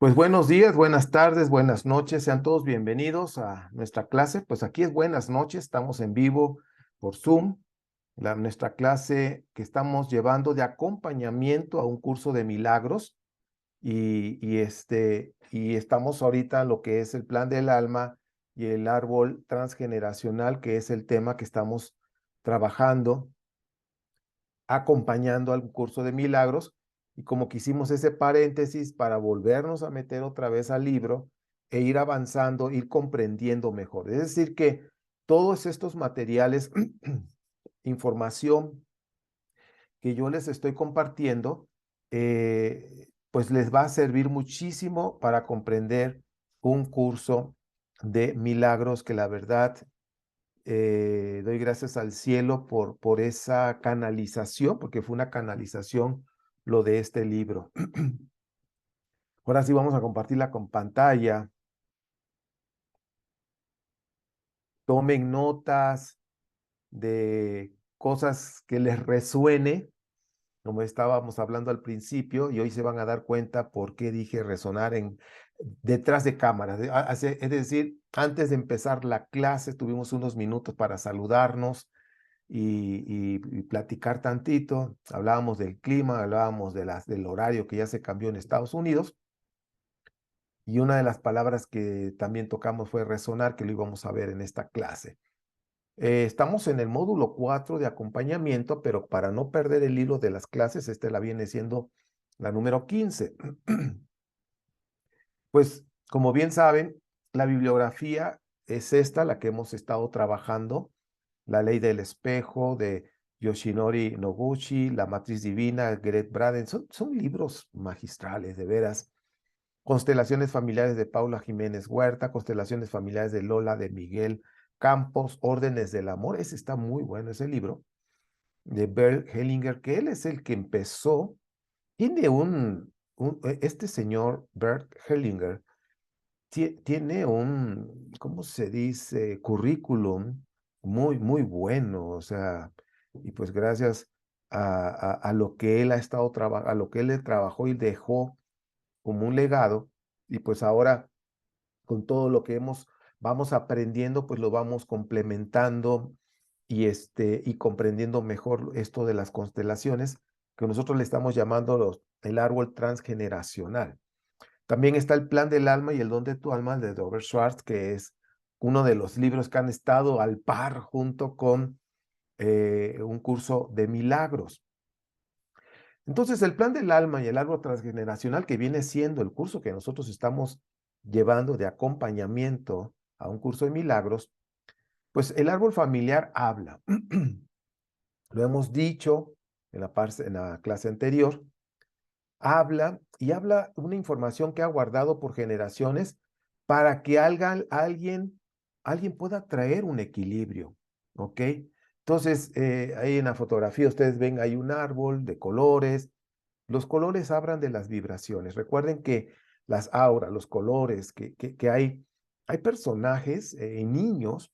Pues buenos días, buenas tardes, buenas noches, sean todos bienvenidos a nuestra clase. Pues aquí es buenas noches, estamos en vivo por Zoom, nuestra clase que estamos llevando de acompañamiento a un curso de milagros y estamos ahorita en lo que es el plan del alma y el árbol transgeneracional, que es el tema que estamos trabajando acompañando al curso de milagros, y como que hicimos ese paréntesis para volvernos a meter otra vez al libro e ir avanzando, ir comprendiendo mejor. Es decir, que todos estos materiales, información que yo les estoy compartiendo, pues les va a servir muchísimo para comprender un curso de milagros que la verdad doy gracias al cielo por esa canalización, porque fue una canalización lo de este libro. Ahora sí vamos a compartirla con pantalla. Tomen notas de cosas que les resuene, como estábamos hablando al principio, y hoy se van a dar cuenta por qué dije resonar detrás de cámaras. Es decir, antes de empezar la clase tuvimos unos minutos para saludarnos y platicar tantito. Hablábamos del clima, hablábamos del horario que ya se cambió en Estados Unidos. Y una de las palabras que también tocamos fue resonar, que lo íbamos a ver en esta clase. Estamos en el módulo 4 de acompañamiento, pero para no perder el hilo de las clases, la viene siendo la número 15. Pues, como bien saben, la bibliografía es esta, la que hemos estado trabajando: La ley del espejo de Yoshinori Noguchi, La matriz divina, Gret Braden. Son libros magistrales, de veras. Constelaciones familiares de Paula Jiménez Huerta, Constelaciones familiares de Lola de Miguel Campos, Órdenes del amor. Ese está muy bueno, ese libro de Bert Hellinger, que él es el que empezó. Tiene este señor Bert Hellinger tiene ¿cómo se dice? Currículum muy, muy bueno. O sea, y pues gracias a lo que él ha estado trabajando, a lo que él le trabajó y dejó como un legado, y pues ahora con todo lo que vamos aprendiendo, pues lo vamos complementando y comprendiendo mejor esto de las constelaciones, que nosotros le estamos llamando el árbol transgeneracional. También está El plan del alma y el don de tu alma de Robert Schwartz, que es uno de los libros que han estado al par junto con un curso de milagros. Entonces, el plan del alma y el árbol transgeneracional, que viene siendo el curso que nosotros estamos llevando de acompañamiento a un curso de milagros, pues el árbol familiar habla. Lo hemos dicho en la clase anterior. Habla una información que ha guardado por generaciones para que alguien pueda traer un equilibrio, ¿ok? Entonces, ahí en la fotografía ustedes ven, hay un árbol de colores. Los colores hablan de las vibraciones. Recuerden que las auras, los colores, que hay personajes, niños,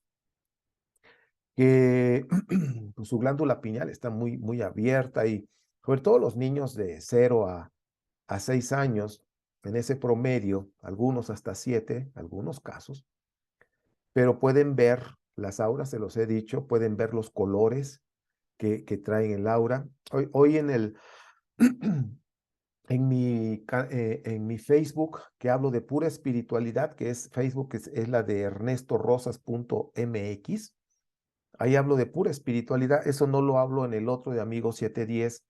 que pues, su glándula pineal está muy, muy abierta, y sobre todo los niños de 0 a 6 años, en ese promedio, algunos hasta 7, algunos casos, pero pueden ver las auras, se los he dicho, pueden ver los colores que traen el aura. Hoy en mi Facebook, que hablo de pura espiritualidad, que es Facebook, es la de ernestorosas.mx, ahí hablo de pura espiritualidad. Eso no lo hablo en el otro de Amigos 710,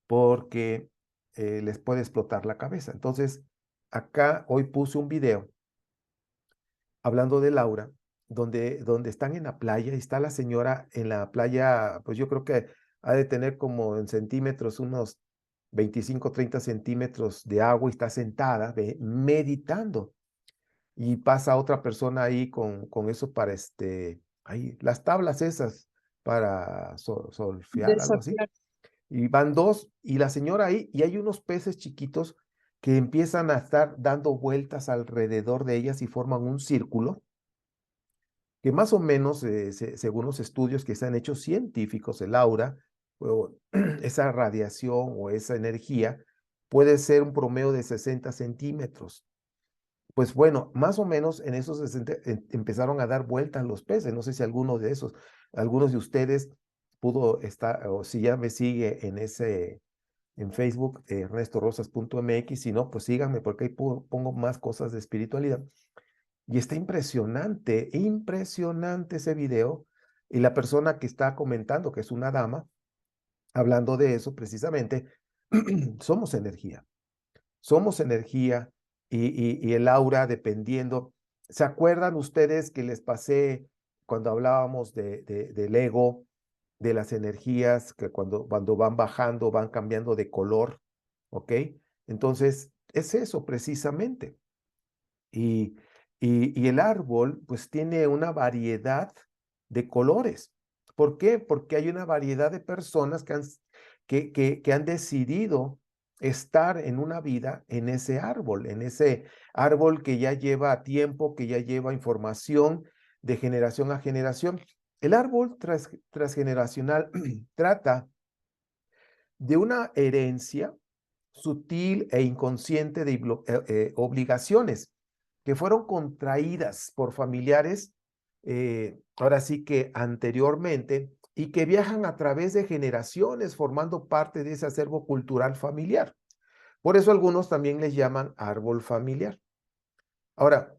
porque les puede explotar la cabeza. Entonces, acá hoy puse un video hablando de Laura, donde están en la playa y está la señora en la playa. Pues yo creo que ha de tener como en centímetros unos 25, 30 centímetros de agua, y está sentada meditando. Y pasa otra persona ahí con eso para ahí, las tablas esas para solfear, algo así. Desafiar. Y van dos, y la señora ahí, y hay unos peces chiquitos que empiezan a estar dando vueltas alrededor de ellas y forman un círculo que más o menos, según los estudios que se han hecho científicos, el aura, o esa radiación o esa energía, puede ser un promedio de 60 centímetros. Pues bueno, más o menos en esos empezaron a dar vueltas los peces. No sé si algunos de ustedes pudo estar, o si ya me sigue en Facebook, ernestorosas.mx, si no, pues síganme porque ahí pongo más cosas de espiritualidad. Y está impresionante, impresionante ese video. Y la persona que está comentando, que es una dama, hablando de eso precisamente, somos energía. Somos energía y el aura dependiendo. ¿Se acuerdan ustedes que les pasé cuando hablábamos del ego, de las energías, que cuando van bajando, van cambiando de color? ¿Ok? Entonces, es eso precisamente. Y, y el árbol, pues tiene una variedad de colores. ¿Por qué? Porque hay una variedad de personas que han decidido estar en una vida en ese árbol que ya lleva tiempo, que ya lleva información de generación a generación. El árbol transgeneracional trata de una herencia sutil e inconsciente de obligaciones que fueron contraídas por familiares, ahora sí que anteriormente, y que viajan a través de generaciones formando parte de ese acervo cultural familiar. Por eso algunos también les llaman árbol familiar. Ahora,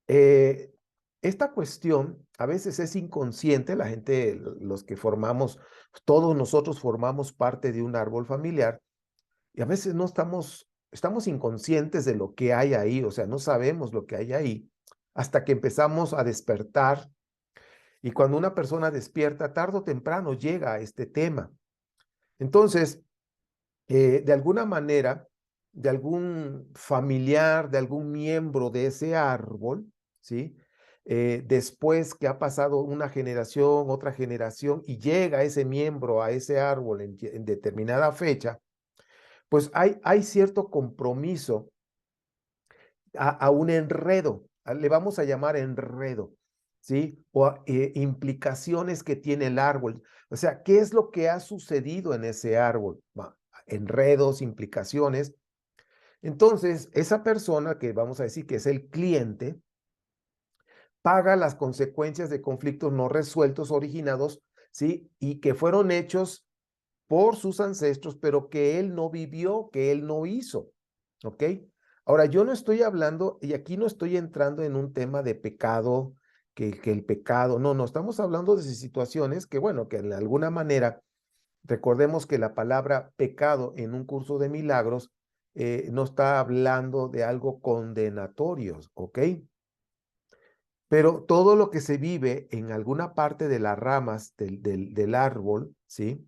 eh, esta cuestión a veces es inconsciente, la gente, los que formamos, todos nosotros formamos parte de un árbol familiar, y a veces no estamos inconscientes de lo que hay ahí, o sea, no sabemos lo que hay ahí hasta que empezamos a despertar. Y cuando una persona despierta, tarde o temprano llega a este tema. Entonces, de alguna manera, de algún familiar, de algún miembro de ese árbol, ¿sí? Después que ha pasado una generación, otra generación, y llega ese miembro a ese árbol en determinada fecha, pues hay cierto compromiso a un enredo, le vamos a llamar enredo, ¿sí? O implicaciones que tiene el árbol. O sea, ¿qué es lo que ha sucedido en ese árbol? Enredos, implicaciones. Entonces, esa persona que vamos a decir que es el cliente, paga las consecuencias de conflictos no resueltos originados, ¿sí? Y que fueron hechos por sus ancestros, pero que él no vivió, que él no hizo. ¿Ok? Ahora, yo no estoy hablando, y aquí no estoy entrando en un tema de pecado, que el pecado, no, estamos hablando de situaciones que, bueno, que de alguna manera, recordemos que la palabra pecado en un curso de milagros no está hablando de algo condenatorio, ¿ok? Pero todo lo que se vive en alguna parte de las ramas del árbol, ¿sí?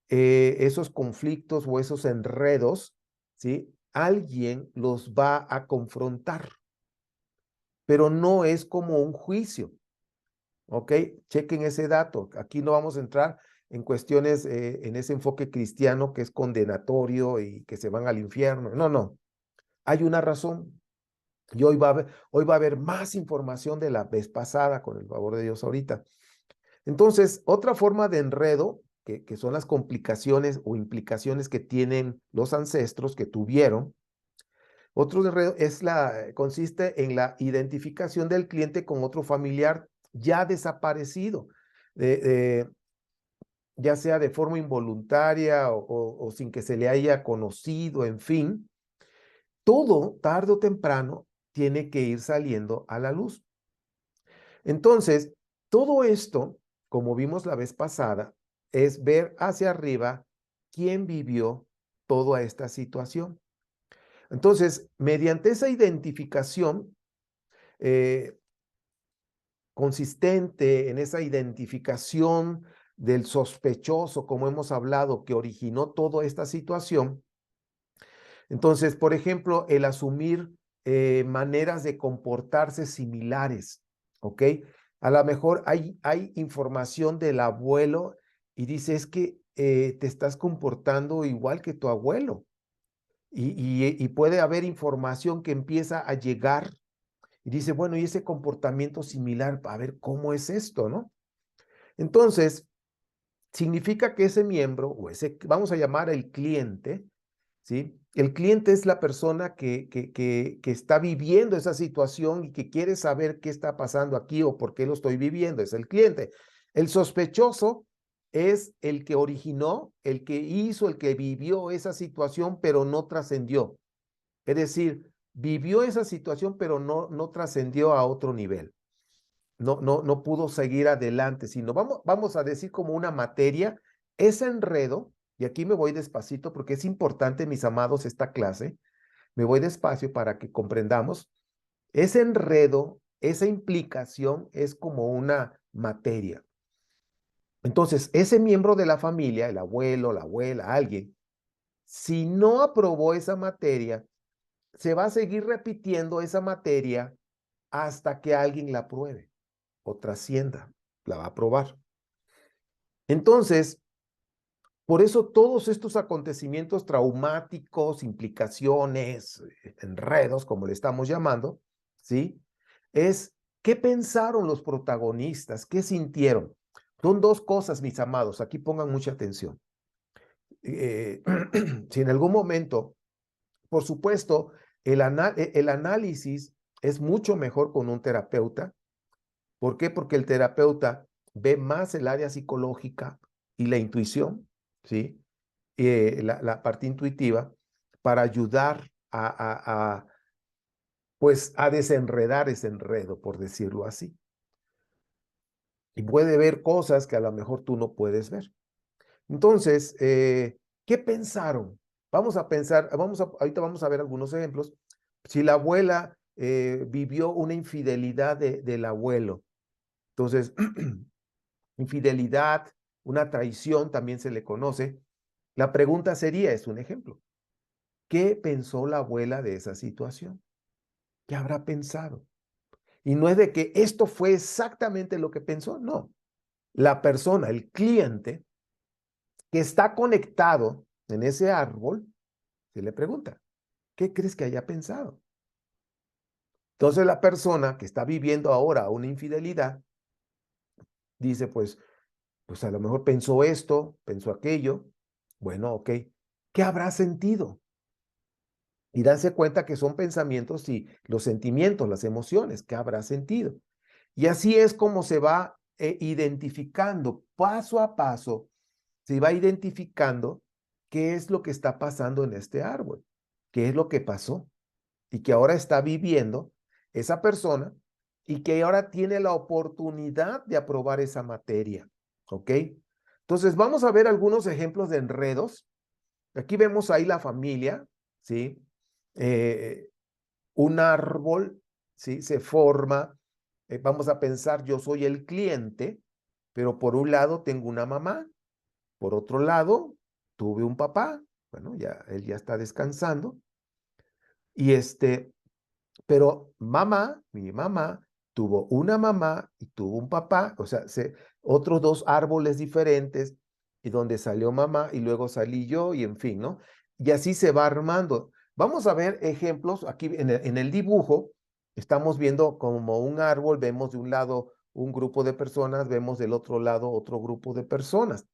Esos conflictos o esos enredos, ¿sí? Alguien los va a confrontar, pero no es como un juicio, ¿ok? Chequen ese dato. Aquí no vamos a entrar en cuestiones, en ese enfoque cristiano que es condenatorio y que se van al infierno. No, no. Hay una razón. Y hoy va a haber más información de la vez pasada, con el favor de Dios ahorita. Entonces, otra forma de enredo, que son las complicaciones o implicaciones que tienen los ancestros que tuvieron, otro enredo consiste en la identificación del cliente con otro familiar ya desaparecido, de, ya sea de forma involuntaria o sin que se le haya conocido, en fin, todo tarde o temprano tiene que ir saliendo a la luz. Entonces, todo esto, como vimos la vez pasada, es ver hacia arriba quién vivió toda esta situación. Entonces, mediante esa identificación consistente en esa identificación del sospechoso, como hemos hablado, que originó toda esta situación, entonces, por ejemplo, el asumir maneras de comportarse similares, ¿ok? A lo mejor hay información del abuelo y dice, es que te estás comportando igual que tu abuelo. Y puede haber información que empieza a llegar y dice, bueno, y ese comportamiento similar, a ver cómo es esto, ¿no? Entonces, significa que ese miembro, o ese, vamos a llamar el cliente, ¿sí? El cliente es la persona que está viviendo esa situación y que quiere saber qué está pasando aquí o por qué lo estoy viviendo, es el cliente. El sospechoso es el que originó, el que hizo, el que vivió esa situación, pero no trascendió. Es decir, vivió esa situación, pero no trascendió a otro nivel. No pudo seguir adelante, sino vamos a decir como una materia, ese enredo, y aquí me voy despacito porque es importante, mis amados, esta clase, me voy despacio para que comprendamos, ese enredo, esa implicación es como una materia. Entonces, ese miembro de la familia, el abuelo, la abuela, alguien, si no aprobó esa materia, se va a seguir repitiendo esa materia hasta que alguien la apruebe o trascienda, la va a aprobar. Entonces, por eso todos estos acontecimientos traumáticos, implicaciones, enredos, como le estamos llamando, ¿sí? Es qué pensaron los protagonistas, qué sintieron. Son dos cosas, mis amados, aquí pongan mucha atención. Si en algún momento, por supuesto, el análisis es mucho mejor con un terapeuta. ¿Por qué? Porque el terapeuta ve más el área psicológica y la intuición, ¿sí? La parte intuitiva para ayudar pues, a desenredar ese enredo, por decirlo así. Y puede ver cosas que a lo mejor tú no puedes ver. Entonces, ¿qué pensaron? Vamos a pensar, ahorita vamos a ver algunos ejemplos. Si la abuela vivió una infidelidad del abuelo, entonces, infidelidad, una traición también se le conoce. La pregunta sería, es un ejemplo, ¿qué pensó la abuela de esa situación? ¿Qué habrá pensado? Y no es de que esto fue exactamente lo que pensó, no. La persona, el cliente que está conectado en ese árbol, se le pregunta, ¿qué crees que haya pensado? Entonces la persona que está viviendo ahora una infidelidad dice, pues a lo mejor pensó esto, pensó aquello. Bueno, ok. ¿Qué habrá sentido? Y darse cuenta que son pensamientos y los sentimientos, las emociones, ¿qué habrá sentido? Y así es como se va identificando paso a paso, se va identificando qué es lo que está pasando en este árbol, qué es lo que pasó y que ahora está viviendo esa persona y que ahora tiene la oportunidad de aprobar esa materia. ¿Ok? Entonces vamos a ver algunos ejemplos de enredos. Aquí vemos ahí la familia, ¿sí? Eh, un árbol, ¿sí? Se forma, vamos a pensar, yo soy el cliente, pero por un lado tengo una mamá, por otro lado tuve un papá, bueno, ya él ya está descansando, y pero mi mamá, tuvo una mamá y tuvo un papá, o sea, otros dos árboles diferentes, y donde salió mamá y luego salí yo, y en fin, ¿no? Y así se va armando. Vamos a ver ejemplos aquí en el dibujo. Estamos viendo como un árbol, vemos de un lado un grupo de personas, vemos del otro lado otro grupo de personas,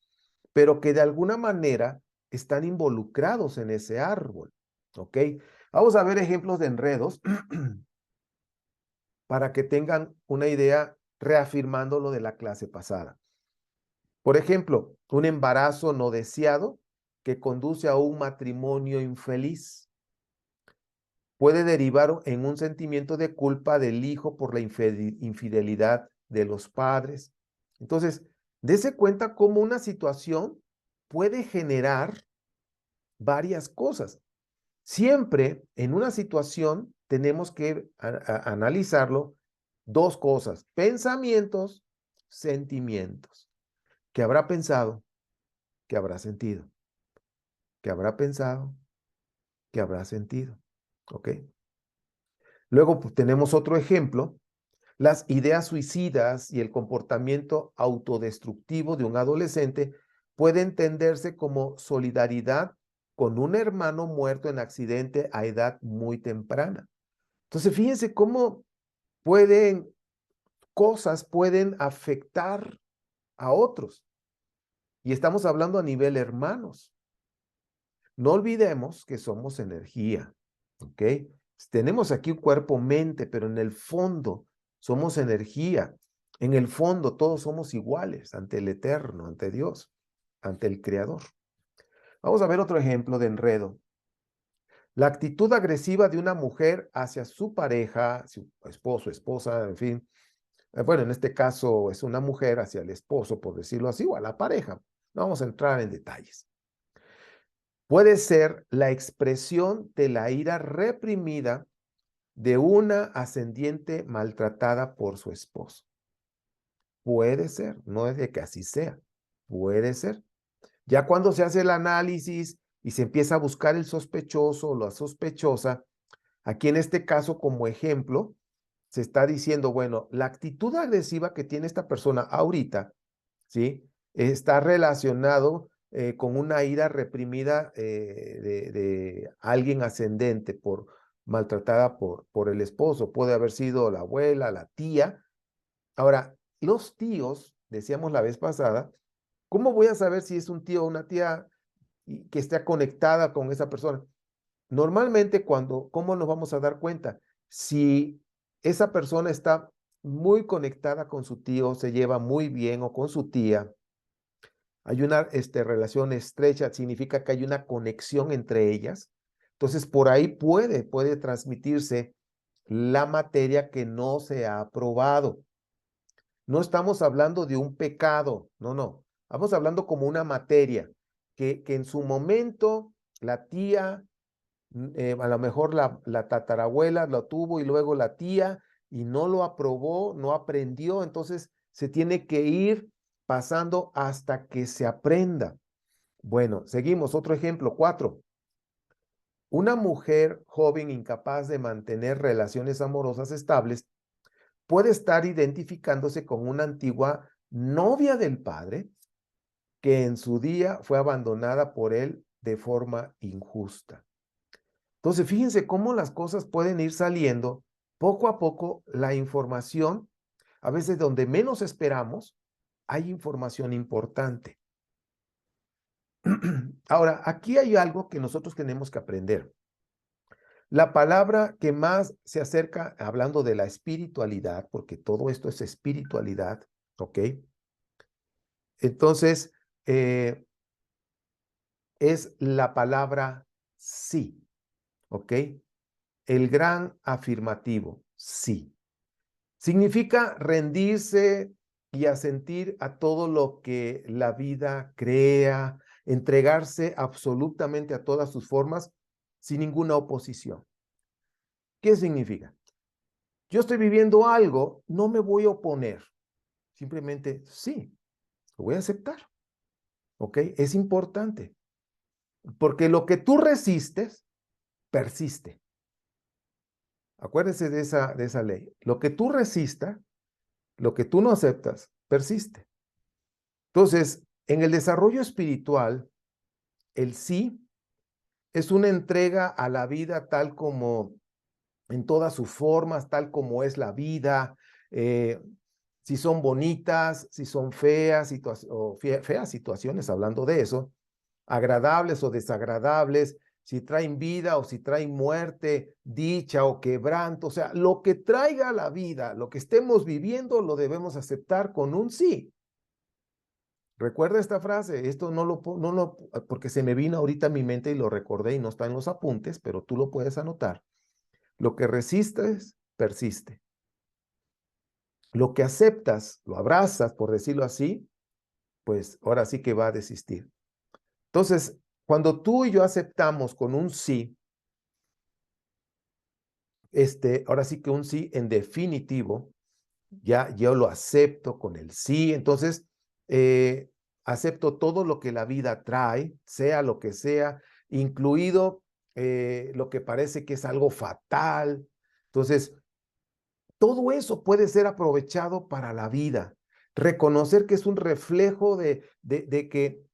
pero que de alguna manera están involucrados en ese árbol, ¿ok? Vamos a ver ejemplos de enredos para que tengan una idea reafirmando lo de la clase pasada. Por ejemplo, un embarazo no deseado que conduce a un matrimonio infeliz. Puede derivar en un sentimiento de culpa del hijo por la infidelidad de los padres. Entonces, dése cuenta cómo una situación puede generar varias cosas. Siempre en una situación tenemos que analizarlo dos cosas, pensamientos, sentimientos. ¿Qué habrá pensado? ¿Qué habrá sentido? ¿Qué habrá pensado? ¿Qué habrá sentido? ¿Ok? Luego pues, tenemos otro ejemplo, las ideas suicidas y el comportamiento autodestructivo de un adolescente puede entenderse como solidaridad con un hermano muerto en accidente a edad muy temprana. Entonces, fíjense cómo cosas pueden afectar a otros. Y estamos hablando a nivel hermanos. No olvidemos que somos energía, ¿ok? Tenemos aquí un cuerpo-mente, pero en el fondo somos energía. En el fondo todos somos iguales ante el Eterno, ante Dios, ante el Creador. Vamos a ver otro ejemplo de enredo. La actitud agresiva de una mujer hacia su pareja, su esposo, esposa, en fin. Bueno, en este caso es una mujer hacia el esposo, por decirlo así, o a la pareja. No vamos a entrar en detalles. Puede ser la expresión de la ira reprimida de una ascendiente maltratada por su esposo. Puede ser, no es de que así sea, puede ser. Ya cuando se hace el análisis y se empieza a buscar el sospechoso o la sospechosa, aquí en este caso como ejemplo, se está diciendo, bueno, la actitud agresiva que tiene esta persona ahorita, ¿sí? Está relacionado con una ira reprimida de alguien ascendente maltratada por el esposo. Puede haber sido la abuela, la tía. Ahora, los tíos, decíamos la vez pasada, ¿cómo voy a saber si es un tío o una tía que esté conectada con esa persona? Normalmente ¿cómo nos vamos a dar cuenta? Si esa persona está muy conectada con su tío, se lleva muy bien o con su tía, hay una relación estrecha, significa que hay una conexión entre ellas. Entonces, por ahí puede transmitirse la materia que no se ha aprobado. No estamos hablando de un pecado, no. Estamos hablando como una materia que en su momento la tía, a lo mejor la tatarabuela lo tuvo y luego la tía y no lo aprobó, no aprendió, entonces se tiene que ir pasando hasta que se aprenda. Bueno, seguimos, otro ejemplo, 4. Una mujer joven incapaz de mantener relaciones amorosas estables puede estar identificándose con una antigua novia del padre que en su día fue abandonada por él de forma injusta. Entonces, fíjense cómo las cosas pueden ir saliendo poco a poco, la información, a veces donde menos esperamos, hay información importante. Ahora, aquí hay algo que nosotros tenemos que aprender. La palabra que más se acerca, hablando de la espiritualidad, porque todo esto es espiritualidad, ¿ok? Entonces, es la palabra sí, ¿ok? El gran afirmativo, sí. Significa rendirse y asentir a todo lo que la vida crea, entregarse absolutamente a todas sus formas sin ninguna oposición. ¿Qué significa? Yo estoy viviendo algo, no me voy a oponer, simplemente sí, lo voy a aceptar. ¿Ok? Es importante, porque lo que tú resistes, persiste. Acuérdese de esa ley. Lo que tú resistas, lo que tú no aceptas, persiste. Entonces, en el desarrollo espiritual, el sí es una entrega a la vida tal como en todas sus formas, tal como es la vida, si son bonitas, si son feas, feas situaciones, hablando de eso, agradables o desagradables, si traen vida o si traen muerte, dicha o quebranto, o sea, lo que traiga la vida, lo que estemos viviendo, lo debemos aceptar con un sí. Recuerda esta frase, esto porque se me vino ahorita a mi mente y lo recordé y no está en los apuntes, pero tú lo puedes anotar. Lo que resistes, persiste. Lo que aceptas, lo abrazas, por decirlo así, pues ahora sí que va a desistir. Entonces, cuando tú y yo aceptamos con un sí, ahora sí que un sí en definitivo, ya yo lo acepto con el sí, entonces acepto todo lo que la vida trae, sea lo que sea, incluido lo que parece que es algo fatal. Entonces, todo eso puede ser aprovechado para la vida. Reconocer que es un reflejo de que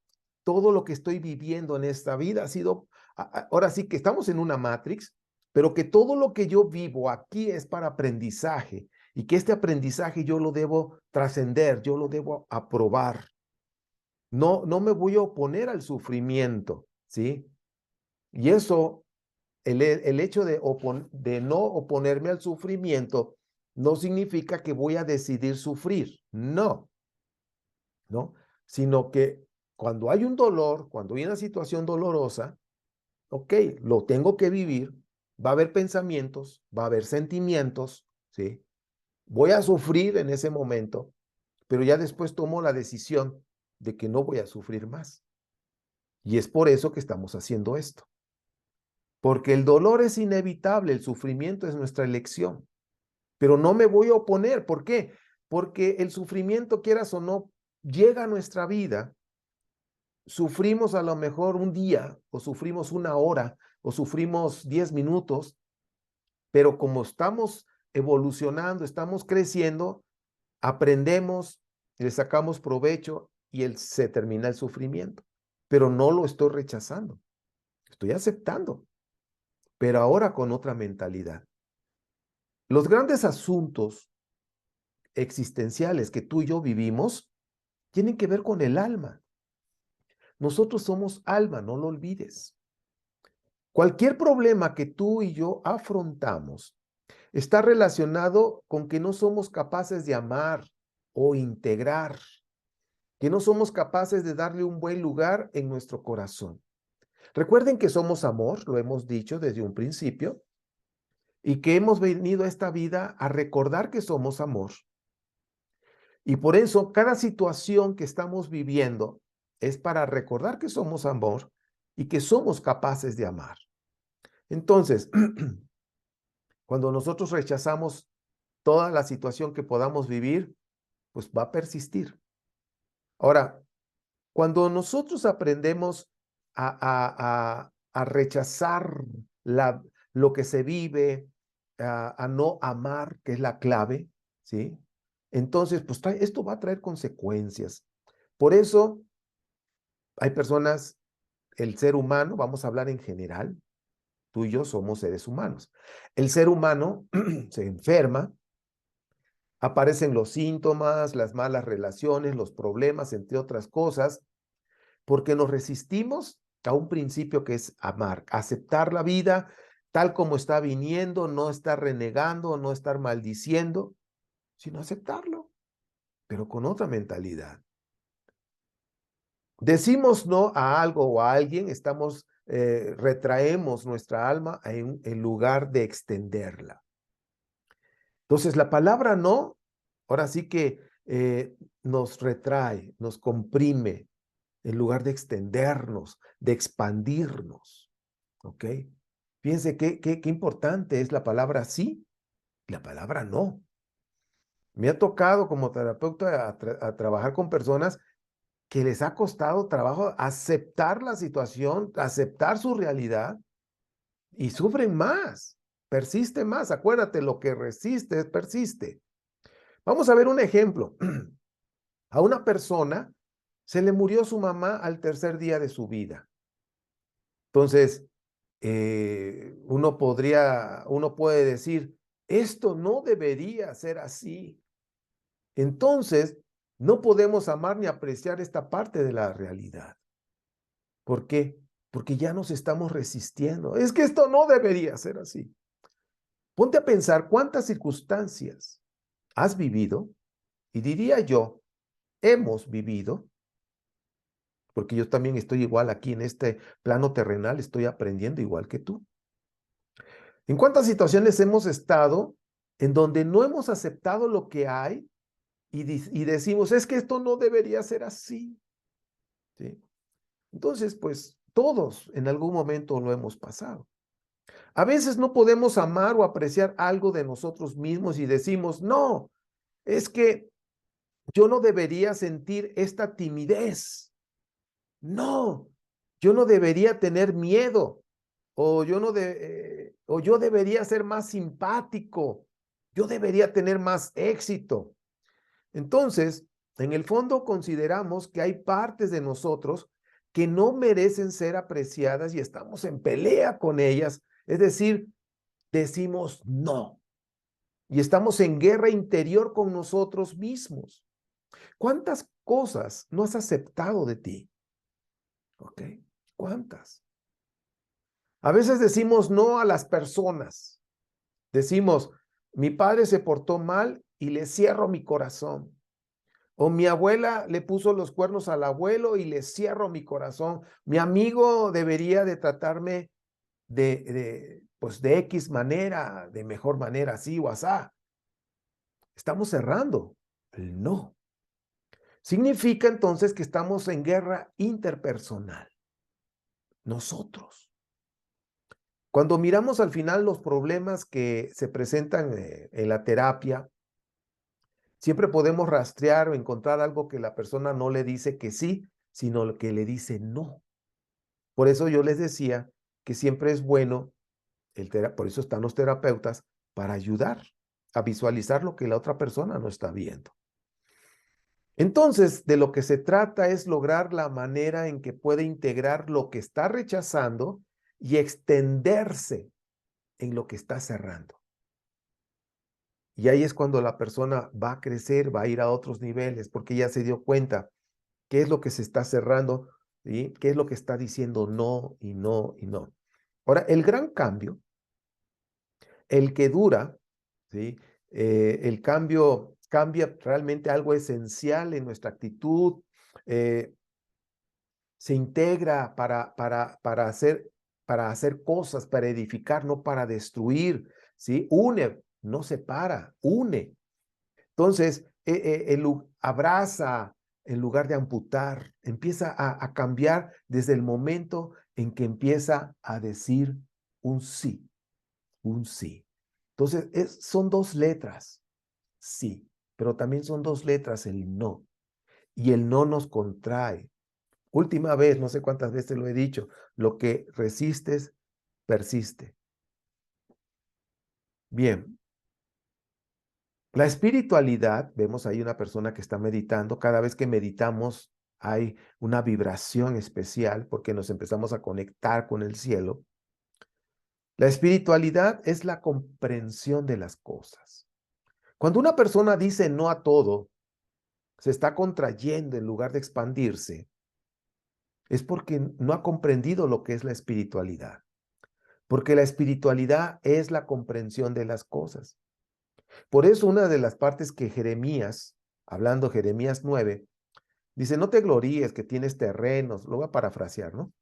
todo lo que estoy viviendo en esta vida ha sido, ahora sí que estamos en una matrix, pero que todo lo que yo vivo aquí es para aprendizaje y que este aprendizaje yo lo debo trascender, yo lo debo aprobar. No me voy a oponer al sufrimiento, ¿sí? Y eso, el hecho de no oponerme al sufrimiento, no significa que voy a decidir sufrir. No, ¿no? Sino que cuando hay un dolor, cuando hay una situación dolorosa, ok, lo tengo que vivir, va a haber pensamientos, va a haber sentimientos, ¿sí? Voy a sufrir en ese momento, pero ya después tomo la decisión de que no voy a sufrir más. Y es por eso que estamos haciendo esto. Porque el dolor es inevitable, el sufrimiento es nuestra elección. Pero no me voy a oponer. ¿Por qué? Porque el sufrimiento, quieras o no, llega a nuestra vida. Sufrimos a lo mejor un día, o sufrimos una hora, o sufrimos 10 minutos, pero como estamos evolucionando, estamos creciendo, aprendemos, le sacamos provecho y se termina el sufrimiento. Pero no lo estoy rechazando, estoy aceptando, pero ahora con otra mentalidad. Los grandes asuntos existenciales que tú y yo vivimos tienen que ver con el alma. Nosotros somos alma, no lo olvides. Cualquier problema que tú y yo afrontamos está relacionado con que no somos capaces de amar o integrar, que no somos capaces de darle un buen lugar en nuestro corazón. Recuerden que somos amor, lo hemos dicho desde un principio, y que hemos venido a esta vida a recordar que somos amor. Y por eso cada situación que estamos viviendo es para recordar que somos amor y que somos capaces de amar. Entonces, cuando nosotros rechazamos toda la situación que podamos vivir, pues va a persistir. Ahora, cuando nosotros aprendemos a rechazar lo que se vive, a no amar, que es la clave, ¿sí? Entonces, pues esto va a traer consecuencias. Por eso hay personas, el ser humano, vamos a hablar en general, tú y yo somos seres humanos. El ser humano se enferma, aparecen los síntomas, las malas relaciones, los problemas, entre otras cosas, porque nos resistimos a un principio que es amar, aceptar la vida tal como está viniendo, no estar renegando, no estar maldiciendo, sino aceptarlo, pero con otra mentalidad. Decimos no a algo o a alguien, retraemos nuestra alma en lugar de extenderla. Entonces, la palabra no, ahora sí que nos retrae, nos comprime, en lugar de extendernos, de expandirnos. ¿Ok? Fíjense qué importante es la palabra sí y la palabra no. Me ha tocado como terapeuta a trabajar con personas que les ha costado trabajo aceptar la situación, aceptar su realidad y sufren más, persiste más. Acuérdate, lo que resiste persiste. Vamos a ver un ejemplo. A una persona se le murió su mamá al tercer día de su vida. Entonces, uno puede decir, esto no debería ser así. Entonces, no podemos amar ni apreciar esta parte de la realidad. ¿Por qué? Porque ya nos estamos resistiendo. Es que esto no debería ser así. Ponte a pensar cuántas circunstancias has vivido, y diría yo, hemos vivido, porque yo también estoy igual aquí en este plano terrenal, estoy aprendiendo igual que tú. ¿En cuántas situaciones hemos estado en donde no hemos aceptado lo que hay y decimos, es que esto no debería ser así? ¿Sí? Entonces, pues todos en algún momento lo hemos pasado. A veces no podemos amar o apreciar algo de nosotros mismos y decimos, no, es que yo no debería sentir esta timidez. No, yo no debería tener miedo. O yo debería ser más simpático. Yo debería tener más éxito. Entonces, en el fondo consideramos que hay partes de nosotros que no merecen ser apreciadas y estamos en pelea con ellas. Es decir, decimos no. Y estamos en guerra interior con nosotros mismos. ¿Cuántas cosas no has aceptado de ti? ¿Ok? ¿Cuántas? A veces decimos no a las personas. Decimos, mi padre se portó mal y le cierro mi corazón. O mi abuela le puso los cuernos al abuelo y le cierro mi corazón. Mi amigo debería de tratarme pues de X manera, de mejor manera, así o asá. Estamos cerrando el no. Significa entonces que estamos en guerra interpersonal. Nosotros. Cuando miramos al final los problemas que se presentan en la terapia, siempre podemos rastrear o encontrar algo que la persona no le dice que sí, sino que le dice no. Por eso yo les decía que siempre es bueno, por eso están los terapeutas, para ayudar a visualizar lo que la otra persona no está viendo. Entonces, de lo que se trata es lograr la manera en que puede integrar lo que está rechazando y extenderse en lo que está cerrando. Y ahí es cuando la persona va a crecer, va a ir a otros niveles, porque ya se dio cuenta qué es lo que se está cerrando, ¿sí? Qué es lo que está diciendo no y no y no. Ahora, el gran cambio, el que dura, ¿sí? El cambio cambia realmente algo esencial en nuestra actitud, se integra para hacer cosas, para edificar, no para destruir, ¿sí? Une, no separa, une. Entonces, abraza en lugar de amputar, empieza a cambiar desde el momento en que empieza a decir un sí, un sí. Entonces, son dos letras, sí, pero también son dos letras el no. Y el no nos contrae. Última vez, no sé cuántas veces lo he dicho, lo que resistes, persiste. Bien, la espiritualidad, vemos ahí una persona que está meditando, cada vez que meditamos hay una vibración especial porque nos empezamos a conectar con el cielo. La espiritualidad es la comprensión de las cosas. Cuando una persona dice no a todo, se está contrayendo en lugar de expandirse, es porque no ha comprendido lo que es la espiritualidad. Porque la espiritualidad es la comprensión de las cosas. Por eso una de las partes que Jeremías, hablando Jeremías 9, dice, no te gloríes que tienes terrenos, lo voy a parafrasear, ¿no?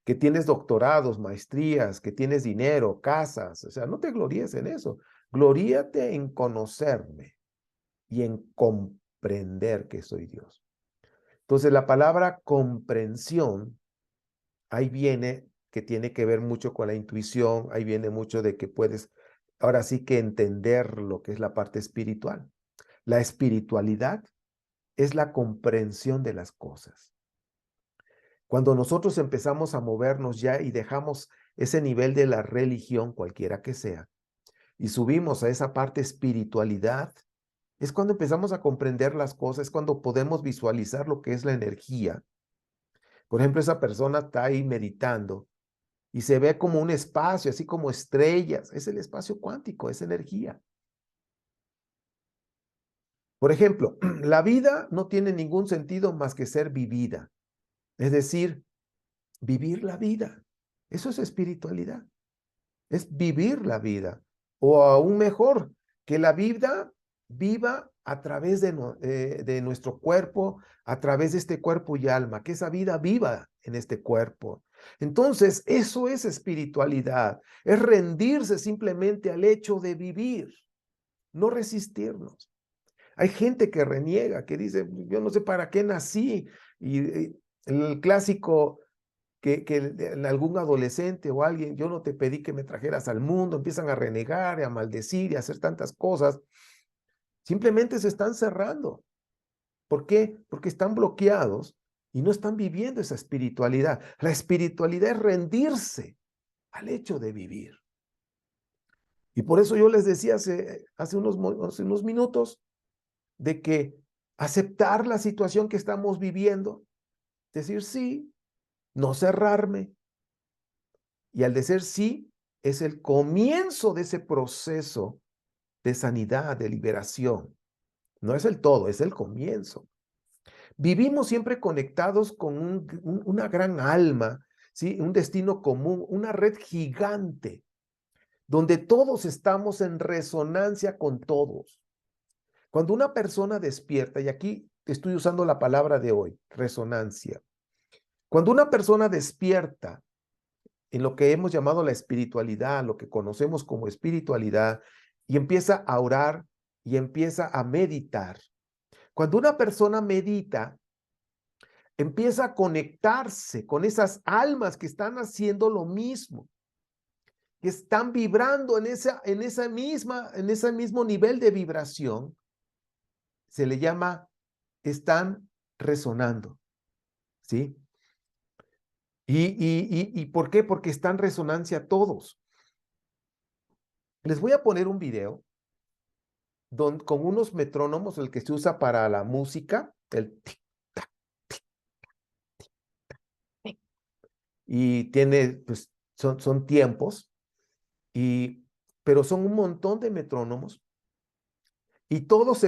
Que tienes doctorados, maestrías, que tienes dinero, casas, o sea, no te gloríes en eso. Gloríate en conocerme y en comprender que soy Dios. Entonces, la palabra comprensión, ahí viene que tiene que ver mucho con la intuición, ahí viene mucho de que puedes, ahora sí que entender lo que es la parte espiritual. La espiritualidad es la comprensión de las cosas. Cuando nosotros empezamos a movernos ya y dejamos ese nivel de la religión, cualquiera que sea, y subimos a esa parte espiritualidad, es cuando empezamos a comprender las cosas, es cuando podemos visualizar lo que es la energía. Por ejemplo, esa persona está ahí meditando y se ve como un espacio, así como estrellas. Es el espacio cuántico, es energía. Por ejemplo, la vida no tiene ningún sentido más que ser vivida. Es decir, vivir la vida. Eso es espiritualidad. Es vivir la vida. O aún mejor, que la vida viva a través de nuestro cuerpo, a través de este cuerpo y alma, que esa vida viva en este cuerpo. Entonces, eso es espiritualidad, es rendirse simplemente al hecho de vivir, no resistirnos. Hay gente que reniega, que dice, yo no sé para qué nací, y el clásico que algún adolescente o alguien, yo no te pedí que me trajeras al mundo, empiezan a renegar, a maldecir y a hacer tantas cosas, simplemente se están cerrando. ¿Por qué? Porque están bloqueados y no están viviendo esa espiritualidad. La espiritualidad es rendirse al hecho de vivir. Y por eso yo les decía hace unos minutos de que aceptar la situación que estamos viviendo, decir sí, no cerrarme. Y al decir sí, es el comienzo de ese proceso de sanidad, de liberación. No es el todo, es el comienzo. Vivimos siempre conectados con una gran alma, ¿sí? Un destino común, una red gigante, donde todos estamos en resonancia con todos. Cuando una persona despierta, y aquí estoy usando la palabra de hoy, resonancia. Cuando una persona despierta en lo que hemos llamado la espiritualidad, lo que conocemos como espiritualidad, y empieza a orar y empieza a meditar. Cuando una persona medita, empieza a conectarse con esas almas que están haciendo lo mismo, que están vibrando en ese mismo nivel de vibración. Se le llama, están resonando, ¿sí? ¿Y por qué? Porque están en resonancia todos. Les voy a poner un video con unos metrónomos, el que se usa para la música, el tic, tac, tic, tic, y tiene, pues, son tiempos, pero son un montón de metrónomos, y todos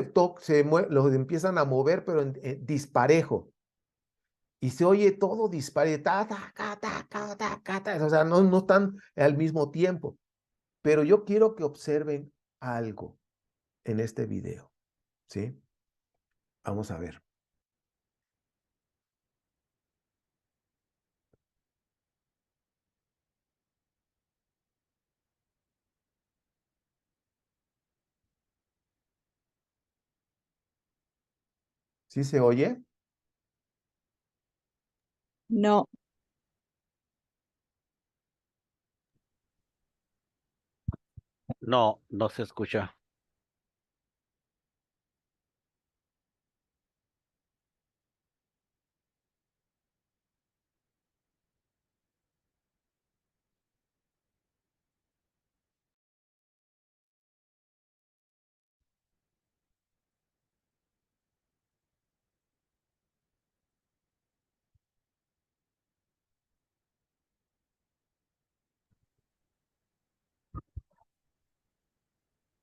los empiezan a mover, pero disparejo, y se oye todo disparejo, ta, ta, ta, ta, ta, ta, ta, ta, o sea, no están al mismo tiempo, pero yo quiero que observen algo en este video, ¿sí? Vamos a ver. ¿Sí se oye? No, No, no se escucha.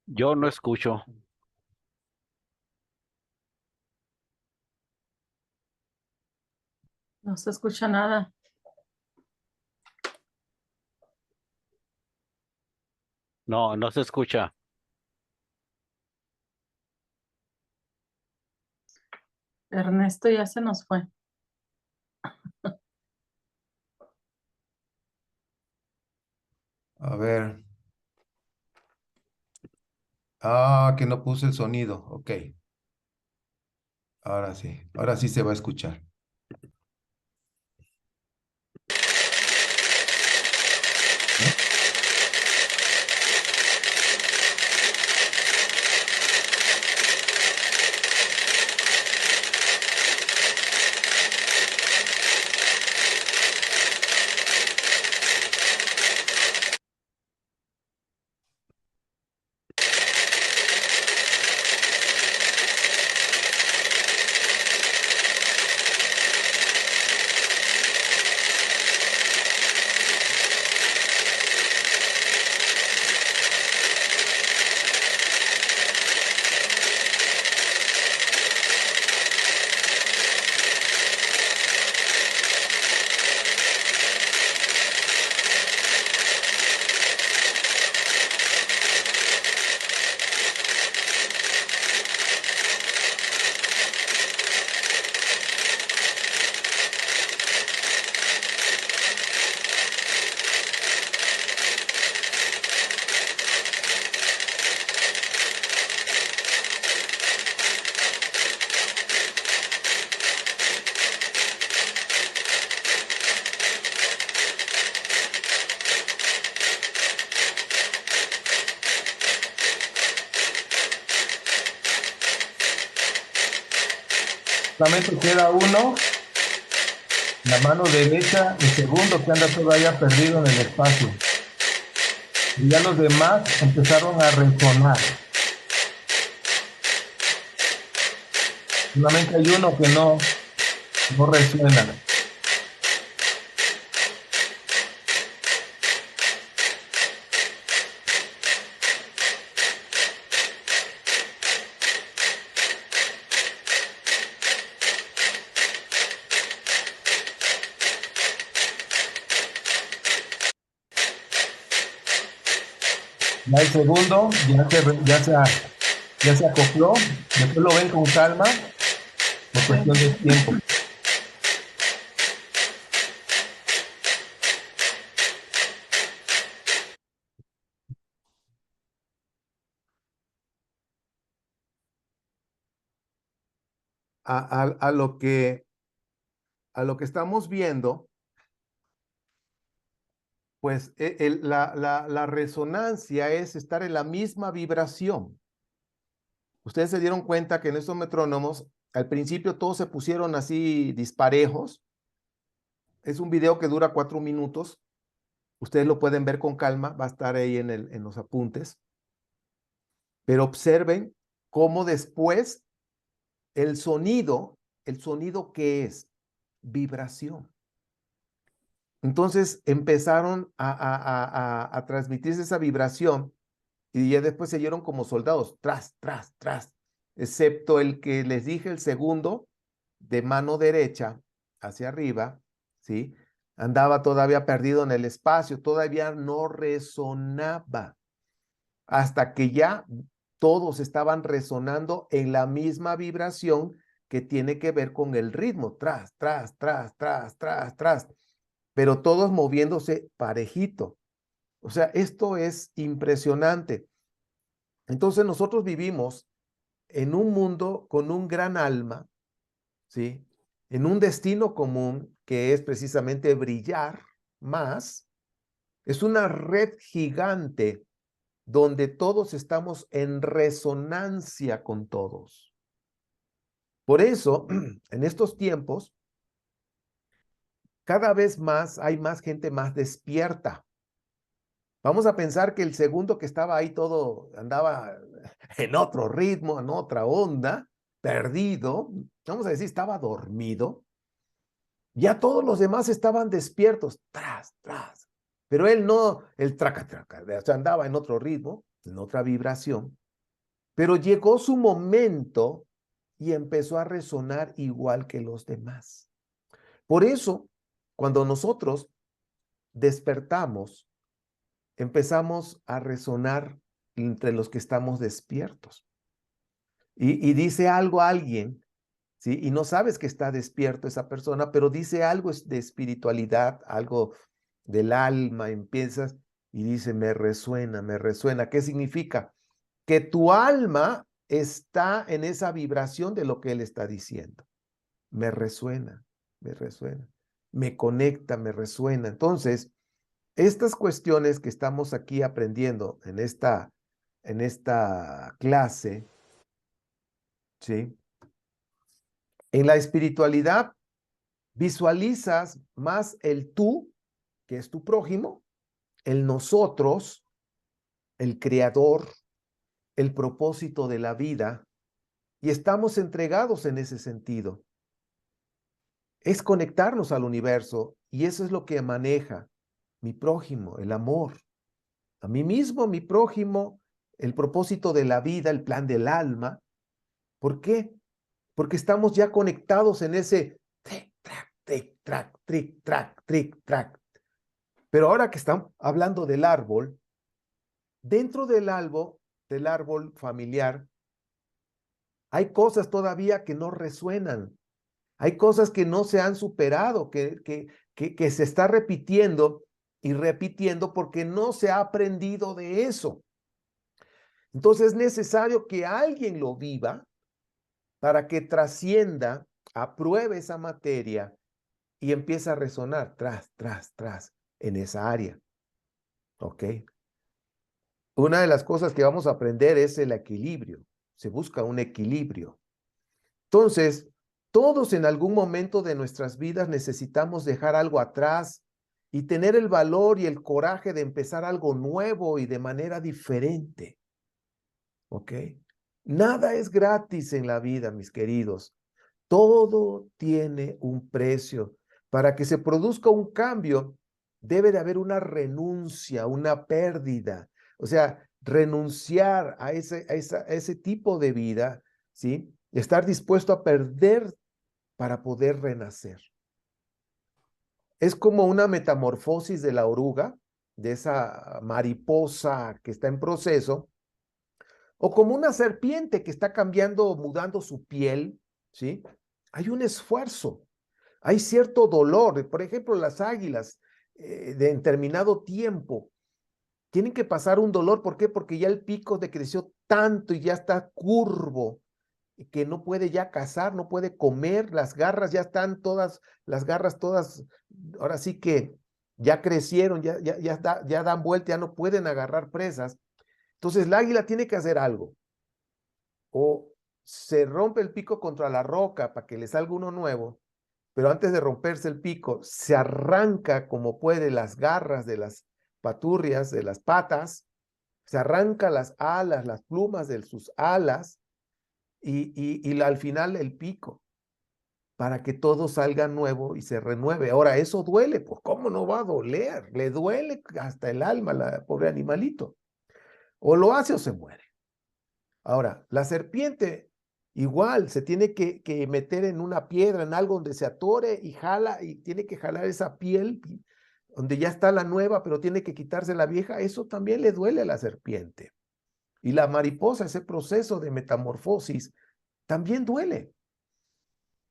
Yo no escucho. no se escucha nada. No, no se escucha. Ernesto ya se nos fue. A ver. Que no puse el sonido. Ok. Ahora sí se va a escuchar. Solamente queda uno, la mano derecha, el segundo que anda todavía perdido en el espacio. Y ya los demás empezaron a resonar. Solamente hay uno que no resuena. Ya el segundo ya se acopló. Después lo ven con calma por cuestión de tiempo. A lo que estamos viendo, pues la resonancia es estar en la misma vibración. Ustedes se dieron cuenta que en estos metrónomos, al principio todos se pusieron así disparejos. Es un video que dura 4 minutos. Ustedes lo pueden ver con calma, va a estar ahí en los apuntes. Pero observen cómo después el sonido, ¿qué es? Vibración. Entonces empezaron a transmitirse esa vibración y ya después se oyeron como soldados, tras, tras, tras, excepto el que les dije, el segundo, de mano derecha hacia arriba, ¿sí? Andaba todavía perdido en el espacio, todavía no resonaba, hasta que ya todos estaban resonando en la misma vibración que tiene que ver con el ritmo, tras, tras, tras, tras, tras, tras, pero todos moviéndose parejito. O sea, esto es impresionante. Entonces nosotros vivimos en un mundo con un gran alma, ¿sí? En un destino común que es precisamente brillar más. Es una red gigante donde todos estamos en resonancia con todos. Por eso, en estos tiempos, cada vez más hay más gente más despierta. Vamos a pensar que el segundo que estaba ahí todo andaba en otro ritmo, en otra onda, perdido, vamos a decir, estaba dormido. Ya todos los demás estaban despiertos, tras, tras. Pero él no, el traca, traca, o sea, andaba en otro ritmo, en otra vibración. Pero llegó su momento y empezó a resonar igual que los demás. Por eso, cuando nosotros despertamos, empezamos a resonar entre los que estamos despiertos. Y dice algo a alguien, ¿sí? Y no sabes que está despierto esa persona, pero dice algo de espiritualidad, algo del alma, empiezas y dice, me resuena, me resuena. ¿Qué significa? Que tu alma está en esa vibración de lo que él está diciendo. Me resuena, me conecta, me resuena. Entonces, estas cuestiones que estamos aquí aprendiendo en esta clase, ¿sí? En la espiritualidad visualizas más el tú, que es tu prójimo, el nosotros, el creador, el propósito de la vida, y estamos entregados en ese sentido. Es conectarnos al universo, y eso es lo que maneja mi prójimo, el amor. A mí mismo, mi prójimo, el propósito de la vida, el plan del alma. ¿Por qué? Porque estamos ya conectados en ese tric, trac, tric, trac, tric, trac, tric, trac. Pero ahora que estamos hablando del árbol, dentro del árbol familiar, hay cosas todavía que no resuenan. Hay cosas que no se han superado, que se está repitiendo y repitiendo porque no se ha aprendido de eso. Entonces es necesario que alguien lo viva para que trascienda, apruebe esa materia y empiece a resonar tras, tras, tras en esa área. ¿Ok? Una de las cosas que vamos a aprender es el equilibrio. Se busca un equilibrio. Entonces, todos en algún momento de nuestras vidas necesitamos dejar algo atrás y tener el valor y el coraje de empezar algo nuevo y de manera diferente. ¿Ok? Nada es gratis en la vida, mis queridos. Todo tiene un precio. Para que se produzca un cambio, debe de haber una renuncia, una pérdida. O sea, renunciar a ese tipo de vida, ¿sí? Estar dispuesto a perder para poder renacer. Es como una metamorfosis de la oruga, de esa mariposa que está en proceso, o como una serpiente que está cambiando, mudando su piel, ¿sí? Hay un esfuerzo, hay cierto dolor. Por ejemplo, las águilas de determinado tiempo tienen que pasar un dolor. ¿Por qué? Porque ya el pico decreció tanto y ya está curvo que no puede ya cazar, no puede comer, las garras ya están todas, las garras todas, ahora sí que ya crecieron, ya dan vuelta, ya no pueden agarrar presas. Entonces el águila tiene que hacer algo. O se rompe el pico contra la roca para que le salga uno nuevo, pero antes de romperse el pico, se arranca como puede las garras de las paturrias, de las patas, se arranca las alas, las plumas de sus alas y al final el pico, para que todo salga nuevo y se renueve. Ahora, eso duele, pues ¿cómo no va a doler? Le duele hasta el alma al pobre animalito. O lo hace o se muere. Ahora, la serpiente igual se tiene que meter en una piedra, en algo donde se atore y jala y tiene que jalar esa piel donde ya está la nueva, pero tiene que quitarse la vieja. Eso también le duele a la serpiente. Y la mariposa, ese proceso de metamorfosis, también duele.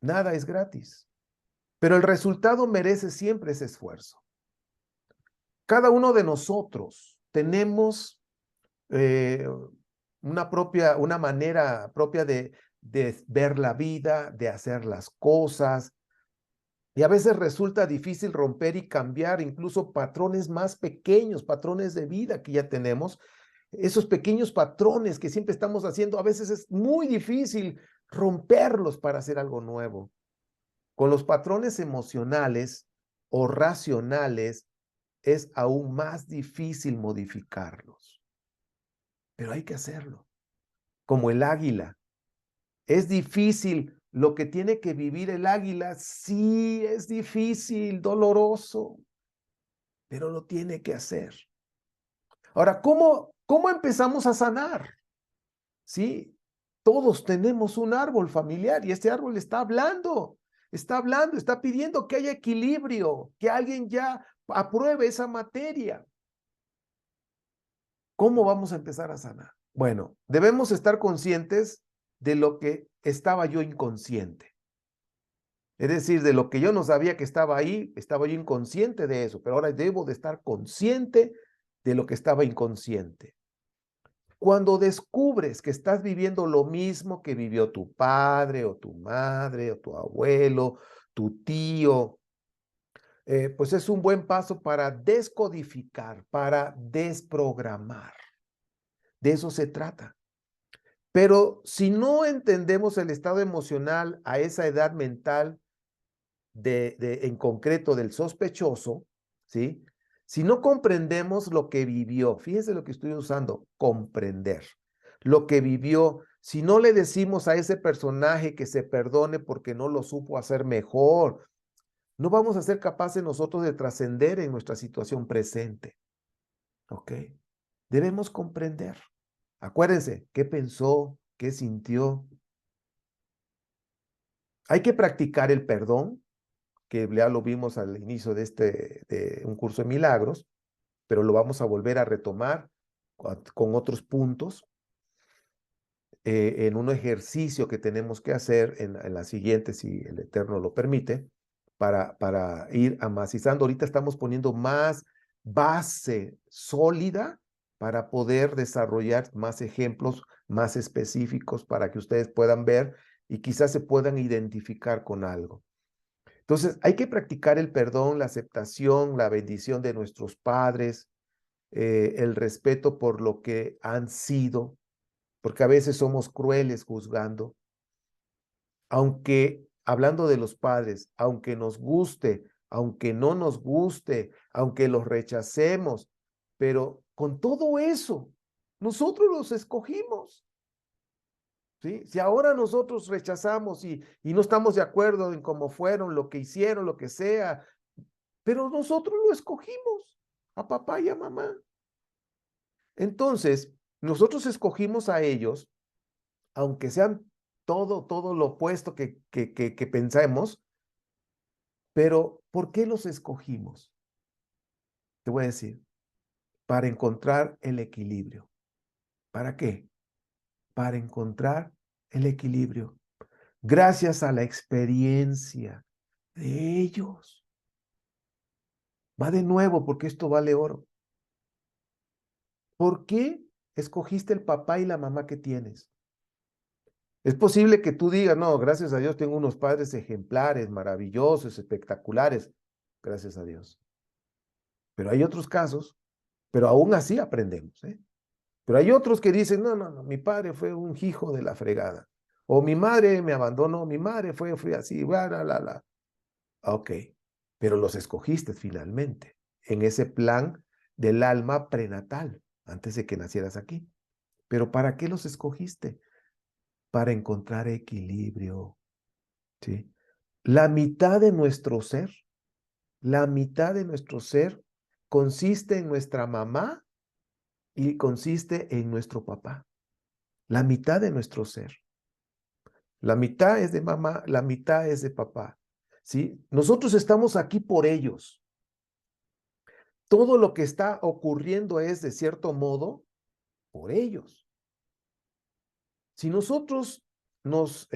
Nada es gratis. Pero el resultado merece siempre ese esfuerzo. Cada uno de nosotros tenemos una manera propia de ver la vida, de hacer las cosas. Y a veces resulta difícil romper y cambiar incluso patrones más pequeños, patrones de vida que ya tenemos. Esos pequeños patrones que siempre estamos haciendo, a veces es muy difícil romperlos para hacer algo nuevo. Con los patrones emocionales o racionales es aún más difícil modificarlos. Pero hay que hacerlo. Como el águila. Es difícil lo que tiene que vivir el águila. Sí, es difícil, doloroso, pero lo tiene que hacer. Ahora, ¿cómo empezamos a sanar? Sí, todos tenemos un árbol familiar y este árbol está hablando, está pidiendo que haya equilibrio, que alguien ya apruebe esa materia. ¿Cómo vamos a empezar a sanar? Bueno, debemos estar conscientes de lo que estaba yo inconsciente. Es decir, de lo que yo no sabía que estaba ahí, estaba yo inconsciente de eso, pero ahora debo de estar consciente de lo que estaba inconsciente. Cuando descubres que estás viviendo lo mismo que vivió tu padre o tu madre o tu abuelo, tu tío, pues es un buen paso para descodificar, para desprogramar. De eso se trata. Pero si no entendemos el estado emocional a esa edad mental en concreto del sospechoso, ¿sí? Si no comprendemos lo que vivió, fíjense lo que estoy usando, comprender lo que vivió, si no le decimos a ese personaje que se perdone porque no lo supo hacer mejor, no vamos a ser capaces nosotros de trascender en nuestra situación presente. ¿Ok? Debemos comprender. Acuérdense, ¿qué pensó? ¿Qué sintió? Hay que practicar el perdón, que ya lo vimos al inicio de un curso de milagros, pero lo vamos a volver a retomar con otros puntos en un ejercicio que tenemos que hacer en la siguiente, si el Eterno lo permite, para ir amacizando. Ahorita estamos poniendo más base sólida para poder desarrollar más ejemplos más específicos para que ustedes puedan ver y quizás se puedan identificar con algo. Entonces, hay que practicar el perdón, la aceptación, la bendición de nuestros padres, el respeto por lo que han sido, porque a veces somos crueles juzgando. Aunque, hablando de los padres, aunque nos guste, aunque no nos guste, aunque los rechacemos, pero con todo eso, nosotros los escogimos. ¿Sí? Si ahora nosotros rechazamos y no estamos de acuerdo en cómo fueron, lo que hicieron, lo que sea, pero nosotros lo escogimos, a papá y a mamá. Entonces, nosotros escogimos a ellos, aunque sean todo lo opuesto que pensemos, pero ¿por qué los escogimos? Te voy a decir, para encontrar el equilibrio. ¿Para qué? Para encontrar el equilibrio. Gracias a la experiencia de ellos. Va de nuevo porque esto vale oro. ¿Por qué escogiste el papá y la mamá que tienes? Es posible que tú digas, no, gracias a Dios tengo unos padres ejemplares, maravillosos, espectaculares. Gracias a Dios. Pero hay otros casos, pero aún así aprendemos, ¿eh? Pero hay otros que dicen, no, mi padre fue un hijo de la fregada. O mi madre me abandonó, mi madre fue así, la. Ok, pero los escogiste finalmente en ese plan del alma prenatal, antes de que nacieras aquí. Pero ¿para qué los escogiste? Para encontrar equilibrio, ¿sí? La mitad de nuestro ser consiste en nuestra mamá y consiste en nuestro papá. La mitad de nuestro ser. La mitad es de mamá, la mitad es de papá, ¿sí? Nosotros estamos aquí por ellos. Todo lo que está ocurriendo es, de cierto modo, por ellos. Si nosotros nos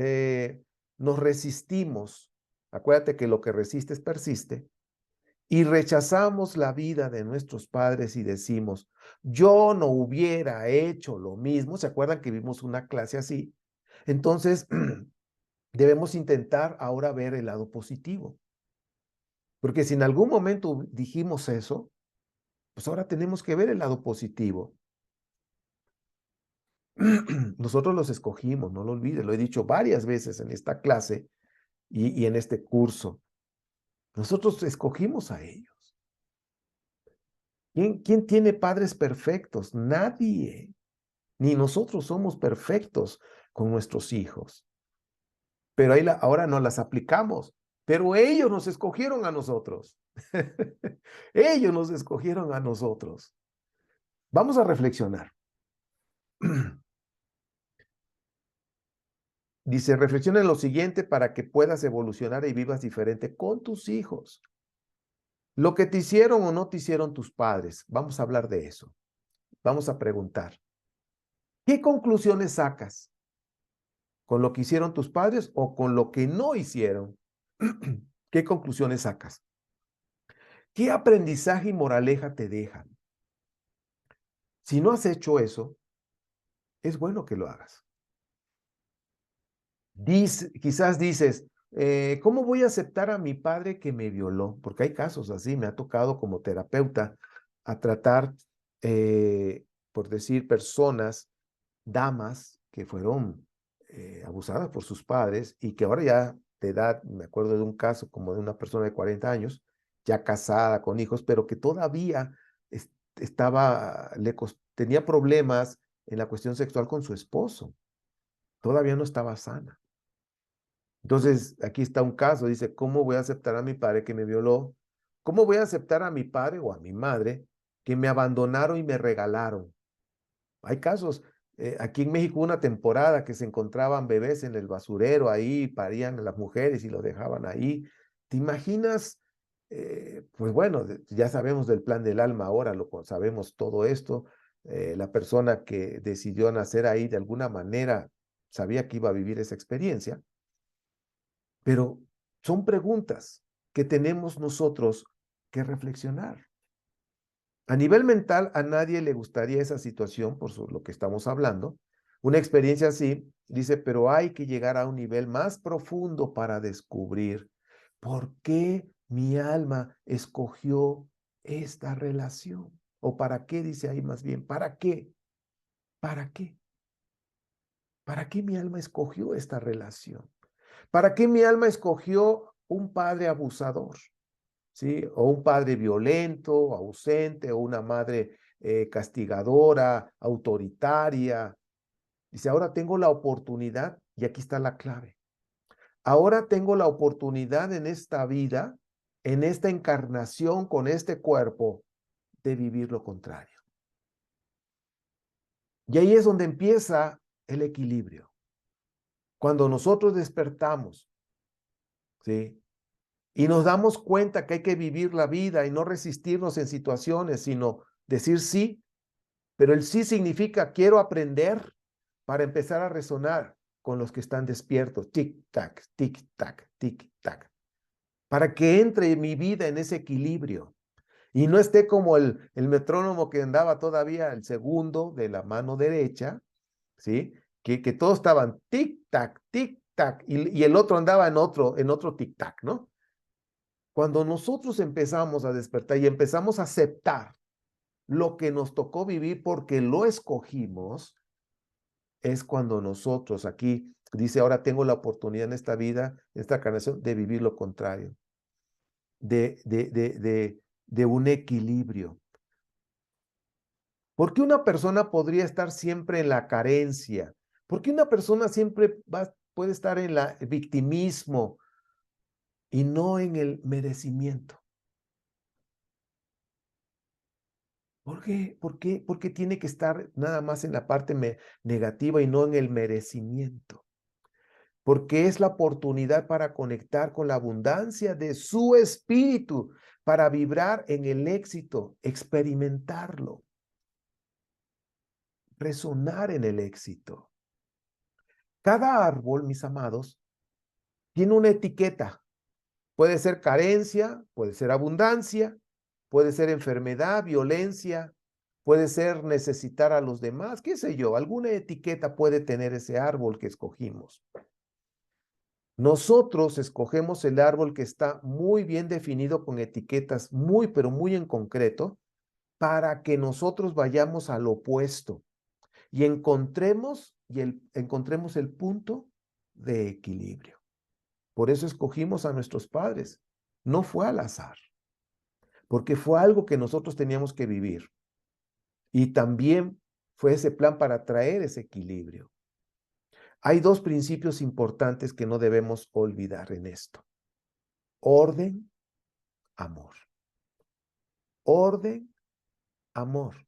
resistimos, acuérdate que lo que resistes persiste, y rechazamos la vida de nuestros padres y decimos, yo no hubiera hecho lo mismo, ¿se acuerdan que vimos una clase así? Entonces, debemos intentar ahora ver el lado positivo. Porque si en algún momento dijimos eso, pues ahora tenemos que ver el lado positivo. Nosotros los escogimos, no lo olvides, lo he dicho varias veces en esta clase y en este curso. Nosotros escogimos a ellos. ¿Quién tiene padres perfectos? Nadie. Ni nosotros somos perfectos con nuestros hijos. Pero ahora no las aplicamos. Pero ellos nos escogieron a nosotros. Ellos nos escogieron a nosotros. Vamos a reflexionar. Dice, reflexiona en lo siguiente para que puedas evolucionar y vivas diferente con tus hijos. Lo que te hicieron o no te hicieron tus padres. Vamos a hablar de eso. Vamos a preguntar. ¿Qué conclusiones sacas? ¿Con lo que hicieron tus padres o con lo que no hicieron? ¿Qué conclusiones sacas? ¿Qué aprendizaje y moraleja te dejan? Si no has hecho eso, es bueno que lo hagas. Quizás dices, ¿cómo voy a aceptar a mi padre que me violó? Porque hay casos así, me ha tocado como terapeuta a tratar, por decir, personas, damas que fueron abusadas por sus padres y que ahora ya de edad, me acuerdo de un caso como de una persona de 40 años, ya casada con hijos, pero que todavía tenía problemas en la cuestión sexual con su esposo. Todavía no estaba sana. Entonces, aquí está un caso, dice, ¿cómo voy a aceptar a mi padre que me violó? ¿Cómo voy a aceptar a mi padre o a mi madre que me abandonaron y me regalaron? Hay casos, aquí en México una temporada que se encontraban bebés en el basurero, ahí parían a las mujeres y los dejaban ahí. ¿Te imaginas? Pues bueno, ya sabemos del plan del alma ahora, sabemos todo esto. La persona que decidió nacer ahí de alguna manera sabía que iba a vivir esa experiencia. Pero son preguntas que tenemos nosotros que reflexionar. A nivel mental, a nadie le gustaría esa situación, por lo que estamos hablando. Una experiencia así, dice, pero hay que llegar a un nivel más profundo para descubrir por qué mi alma escogió esta relación. ¿O para qué? Dice ahí más bien, ¿para qué? ¿Para qué? ¿Para qué mi alma escogió esta relación? ¿Para qué mi alma escogió un padre abusador? ¿Sí? O un padre violento, ausente, o una madre castigadora, autoritaria. Dice, ahora tengo la oportunidad, y aquí está la clave. Ahora tengo la oportunidad en esta vida, en esta encarnación con este cuerpo, de vivir lo contrario. Y ahí es donde empieza el equilibrio. Cuando nosotros despertamos, ¿sí? Y nos damos cuenta que hay que vivir la vida y no resistirnos en situaciones, sino decir sí, pero el sí significa quiero aprender para empezar a resonar con los que están despiertos. Tic-tac, tic-tac, tic-tac. Para que entre mi vida en ese equilibrio y no esté como el metrónomo que andaba todavía el segundo de la mano derecha, ¿sí? Que todos estaban tic-tac, tic-tac, y el otro andaba en otro tic-tac, ¿no? Cuando nosotros empezamos a despertar y empezamos a aceptar lo que nos tocó vivir porque lo escogimos, es cuando nosotros aquí, dice, ahora tengo la oportunidad en esta vida, en esta encarnación, de vivir lo contrario, de un equilibrio. ¿Por qué una persona podría estar siempre en la carencia? ¿Por qué una persona siempre puede estar en el victimismo y no en el merecimiento? ¿Por qué? ¿Por qué tiene que estar nada más en la parte negativa y no en el merecimiento? Porque es la oportunidad para conectar con la abundancia de su espíritu, para vibrar en el éxito, experimentarlo, resonar en el éxito. Cada árbol, mis amados, tiene una etiqueta. Puede ser carencia, puede ser abundancia, puede ser enfermedad, violencia, puede ser necesitar a los demás, qué sé yo, alguna etiqueta puede tener ese árbol que escogimos. Nosotros escogemos el árbol que está muy bien definido con etiquetas muy, pero muy en concreto, para que nosotros vayamos al opuesto y encontremos el punto de equilibrio. Por eso escogimos a nuestros padres. No fue al azar, porque fue algo que nosotros teníamos que vivir. Y también fue ese plan para traer ese equilibrio. Hay dos principios importantes que no debemos olvidar en esto. Orden, amor. Orden, amor.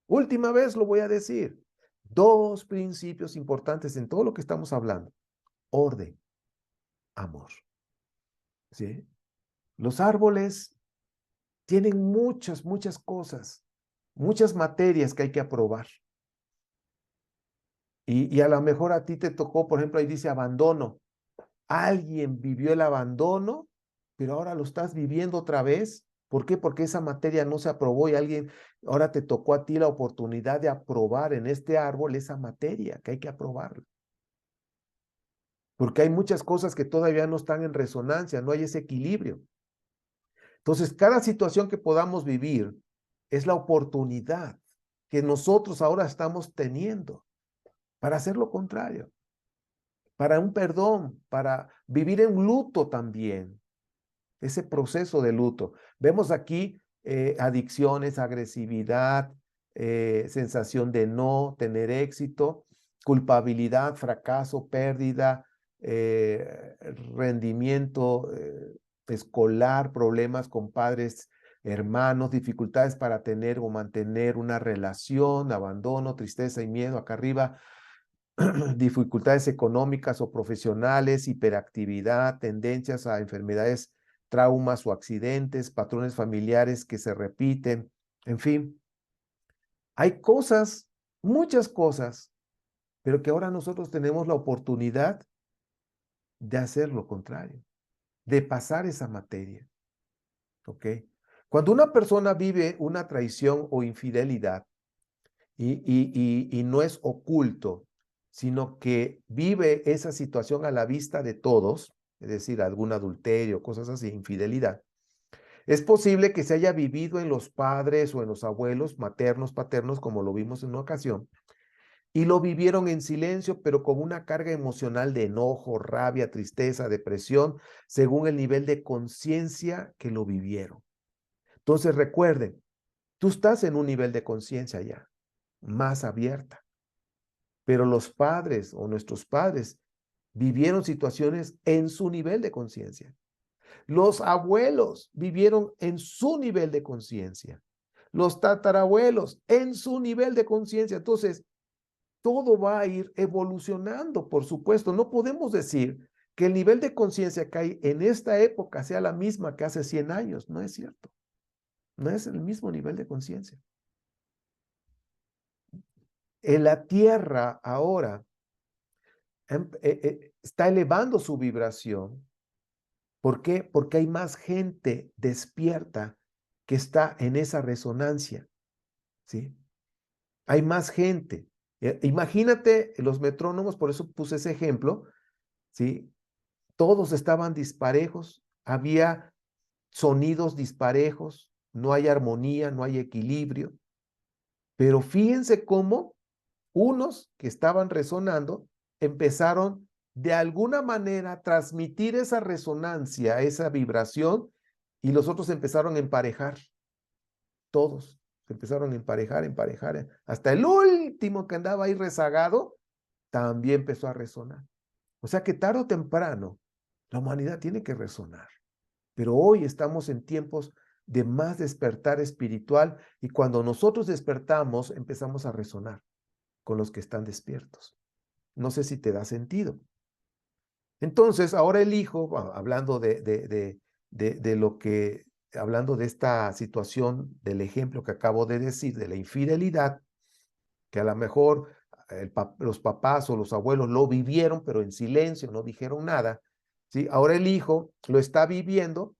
Última vez lo voy a decir. Dos principios importantes en todo lo que estamos hablando. Orden, amor. ¿Sí? Los árboles tienen muchas cosas, muchas materias que hay que aprobar. Y a lo mejor a ti te tocó, por ejemplo, ahí dice abandono. Alguien vivió el abandono, pero ahora lo estás viviendo otra vez. ¿Por qué? Porque esa materia no se aprobó y ahora te tocó a ti la oportunidad de aprobar en este árbol esa materia que hay que aprobarla. Porque hay muchas cosas que todavía no están en resonancia, no hay ese equilibrio. Entonces, cada situación que podamos vivir es la oportunidad que nosotros ahora estamos teniendo para hacer lo contrario, para un perdón, para vivir en luto también, ese proceso de luto. Vemos aquí adicciones, agresividad, sensación de no tener éxito, culpabilidad, fracaso, pérdida, rendimiento escolar, problemas con padres, hermanos, dificultades para tener o mantener una relación, abandono, tristeza y miedo. Acá arriba, dificultades económicas o profesionales, hiperactividad, tendencias a enfermedades, traumas o accidentes, patrones familiares que se repiten, en fin. Hay cosas, muchas cosas, pero que ahora nosotros tenemos la oportunidad de hacer lo contrario, de pasar esa materia. ¿Ok? Cuando una persona vive una traición o infidelidad y no es oculto, sino que vive esa situación a la vista de todos, es decir, algún adulterio, cosas así, infidelidad, es posible que se haya vivido en los padres o en los abuelos maternos, paternos, como lo vimos en una ocasión, y lo vivieron en silencio, pero con una carga emocional de enojo, rabia, tristeza, depresión, según el nivel de conciencia que lo vivieron. Entonces recuerden, tú estás en un nivel de conciencia ya, más abierta, pero los padres o nuestros padres vivieron situaciones en su nivel de conciencia. Los abuelos vivieron en su nivel de conciencia. Los tatarabuelos en su nivel de conciencia. Entonces, todo va a ir evolucionando, por supuesto. No podemos decir que el nivel de conciencia que hay en esta época sea la misma que hace 100 años. No es cierto. No es el mismo nivel de conciencia. En la tierra ahora está elevando su vibración. ¿Por qué? Porque hay más gente despierta que está en esa resonancia, ¿sí? Hay más gente. Imagínate los metrónomos, por eso puse ese ejemplo, ¿sí? Todos estaban disparejos, había sonidos disparejos, no hay armonía, no hay equilibrio. Pero fíjense cómo unos que estaban resonando empezaron de alguna manera a transmitir esa resonancia, esa vibración, y los otros empezaron a emparejar. Todos se empezaron a emparejar. Hasta el último que andaba ahí rezagado, también empezó a resonar. O sea que tarde o temprano, la humanidad tiene que resonar. Pero hoy estamos en tiempos de más despertar espiritual y cuando nosotros despertamos, empezamos a resonar con los que están despiertos. No sé si te da sentido. Entonces, ahora el hijo, hablando de lo que, hablando de esta situación, del ejemplo que acabo de decir, de la infidelidad, que a lo mejor los papás o los abuelos lo vivieron, pero en silencio, no dijeron nada, ¿sí? Ahora el hijo lo está viviendo,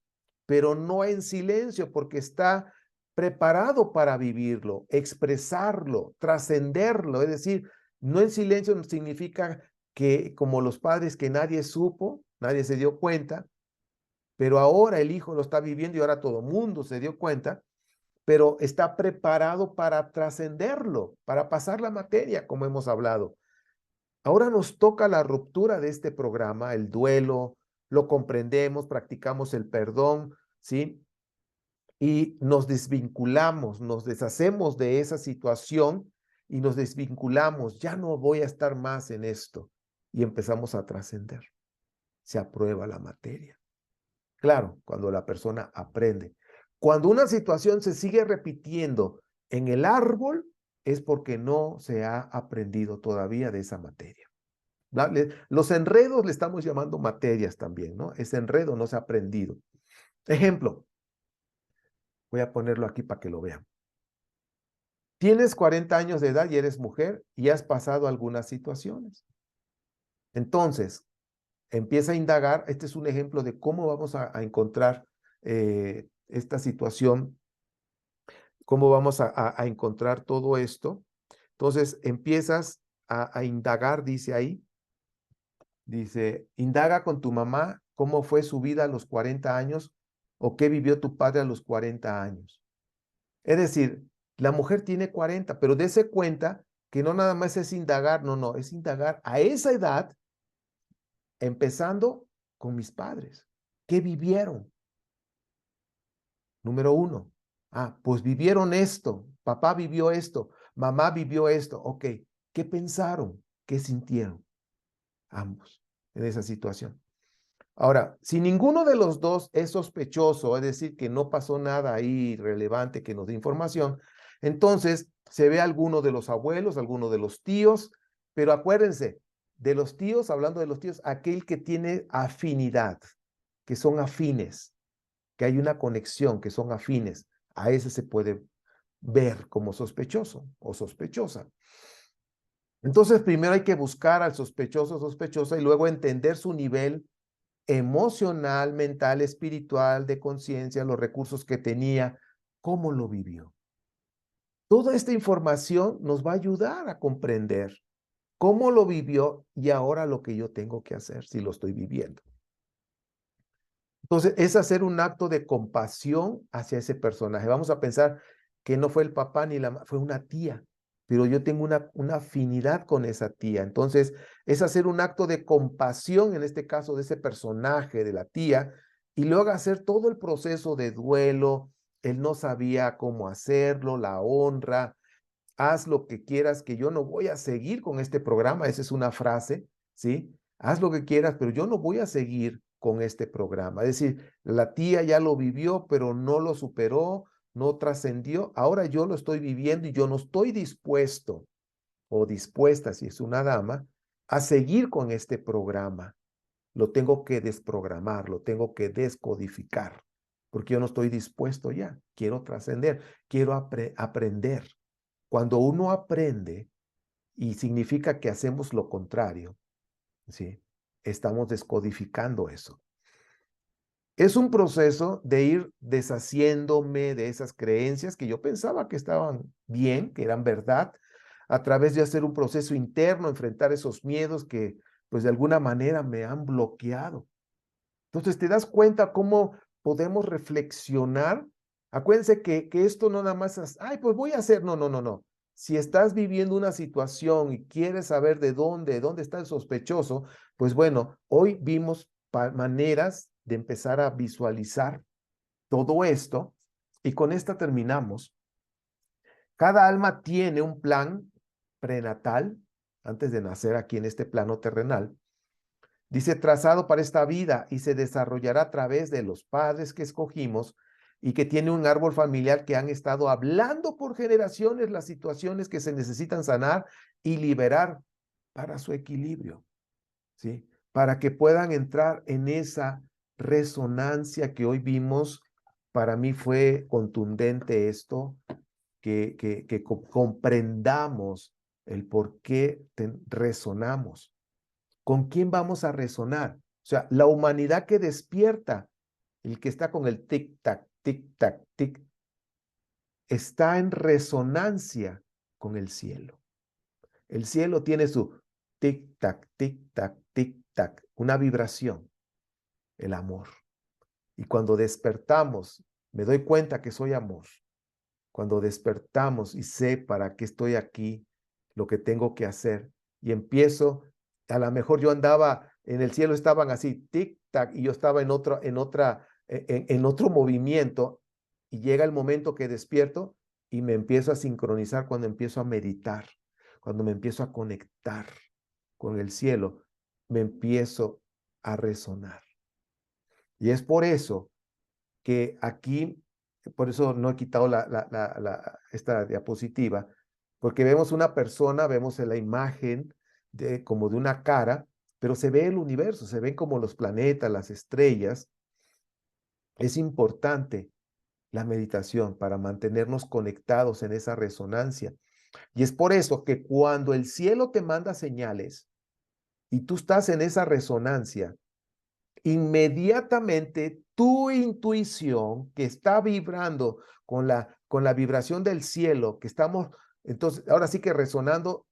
pero no en silencio, porque está preparado para vivirlo, expresarlo, trascenderlo. Es decir, no en silencio no significa que como los padres que nadie supo, nadie se dio cuenta, pero ahora el hijo lo está viviendo y ahora todo mundo se dio cuenta, pero está preparado para trascenderlo, para pasar la materia, como hemos hablado. Ahora nos toca la ruptura de este programa, el duelo, lo comprendemos, practicamos el perdón, ¿sí? Y nos desvinculamos, nos deshacemos de esa situación y nos desvinculamos. Ya no voy a estar más en esto. Y empezamos a trascender. Se aprueba la materia. Claro, cuando la persona aprende. Cuando una situación se sigue repitiendo en el árbol, es porque no se ha aprendido todavía de esa materia. Los enredos le estamos llamando materias también, ¿no? Ese enredo no se ha aprendido. Ejemplo, voy a ponerlo aquí para que lo vean. Tienes 40 años de edad y eres mujer y has pasado algunas situaciones. Entonces, empieza a indagar. Este es un ejemplo de cómo vamos a encontrar esta situación, cómo vamos a encontrar todo esto. Entonces, empiezas a indagar, dice ahí, dice, indaga con tu mamá cómo fue su vida a los 40 años o qué vivió tu padre a los 40 años. Es decir, la mujer tiene 40, pero dése cuenta que no nada más es indagar, no, es indagar a esa edad, empezando con mis padres. ¿Qué vivieron? Número 1. Pues vivieron esto, papá vivió esto, mamá vivió esto. Ok, ¿qué pensaron? ¿Qué sintieron? Ambos en esa situación. Ahora, si ninguno de los dos es sospechoso, es decir, que no pasó nada ahí relevante que nos dé información, entonces se ve alguno de los abuelos, alguno de los tíos, pero acuérdense, de los tíos, hablando de los tíos, aquel que tiene afinidad, que son afines, que hay una conexión, que son afines, a ese se puede ver como sospechoso o sospechosa. Entonces, primero hay que buscar al sospechoso o sospechosa y luego entender su nivel emocional, mental, espiritual, de conciencia, los recursos que tenía, cómo lo vivió. Toda esta información nos va a ayudar a comprender cómo lo vivió y ahora lo que yo tengo que hacer si lo estoy viviendo. Entonces, es hacer un acto de compasión hacia ese personaje. Vamos a pensar que no fue el papá ni la mamá, fue una tía, pero yo tengo una afinidad con esa tía. Entonces, es hacer un acto de compasión, en este caso, de ese personaje, de la tía, y luego hacer todo el proceso de duelo. Él no sabía cómo hacerlo, la honra. Haz lo que quieras, que yo no voy a seguir con este programa. Esa es una frase, ¿sí? Haz lo que quieras, pero yo no voy a seguir con este programa. Es decir, la tía ya lo vivió, pero no lo superó, no trascendió. Ahora yo lo estoy viviendo y yo no estoy dispuesto o dispuesta, si es una dama, a seguir con este programa. Lo tengo que desprogramar, lo tengo que descodificar, porque yo no estoy dispuesto ya. Quiero trascender, quiero aprender. Cuando uno aprende, y significa que hacemos lo contrario, ¿sí? Estamos descodificando eso. Es un proceso de ir deshaciéndome de esas creencias que yo pensaba que estaban bien, que eran verdad, a través de hacer un proceso interno, enfrentar esos miedos que pues de alguna manera me han bloqueado. Entonces te das cuenta cómo podemos reflexionar. Acuérdense que esto no nada más es, ay, pues voy a hacer, no, no, no, no. Si estás viviendo una situación y quieres saber de dónde está el sospechoso, pues bueno, hoy vimos maneras de empezar a visualizar todo esto y con esta terminamos. Cada alma tiene un plan prenatal antes de nacer aquí en este plano terrenal. Dice, trazado para esta vida y se desarrollará a través de los padres que escogimos y que tiene un árbol familiar que han estado hablando por generaciones las situaciones que se necesitan sanar y liberar para su equilibrio, ¿sí? Para que puedan entrar en esa resonancia que hoy vimos. Para mí fue contundente esto, que comprendamos el por qué resonamos. ¿Con quién vamos a resonar? O sea, la humanidad que despierta, el que está con el tic-tac, tic-tac, tic, está en resonancia con el cielo. El cielo tiene su tic-tac, tic-tac, tic-tac, una vibración, el amor. Y cuando despertamos, me doy cuenta que soy amor. Cuando despertamos y sé para qué estoy aquí, lo que tengo que hacer, y empiezo, a lo mejor yo andaba, en el cielo estaban así, tic-tac, y yo estaba en otro movimiento, y llega el momento que despierto y me empiezo a sincronizar cuando empiezo a meditar, cuando me empiezo a conectar con el cielo, me empiezo a resonar. Y es por eso que aquí, por eso no he quitado esta diapositiva, porque vemos una persona, vemos la imagen como de una cara, pero se ve el universo, se ven como los planetas, las estrellas. Es importante la meditación para mantenernos conectados en esa resonancia. Y es por eso que cuando el cielo te manda señales y tú estás en esa resonancia, inmediatamente tu intuición que está vibrando con la vibración del cielo, que estamos, entonces, ahora sí que resonando,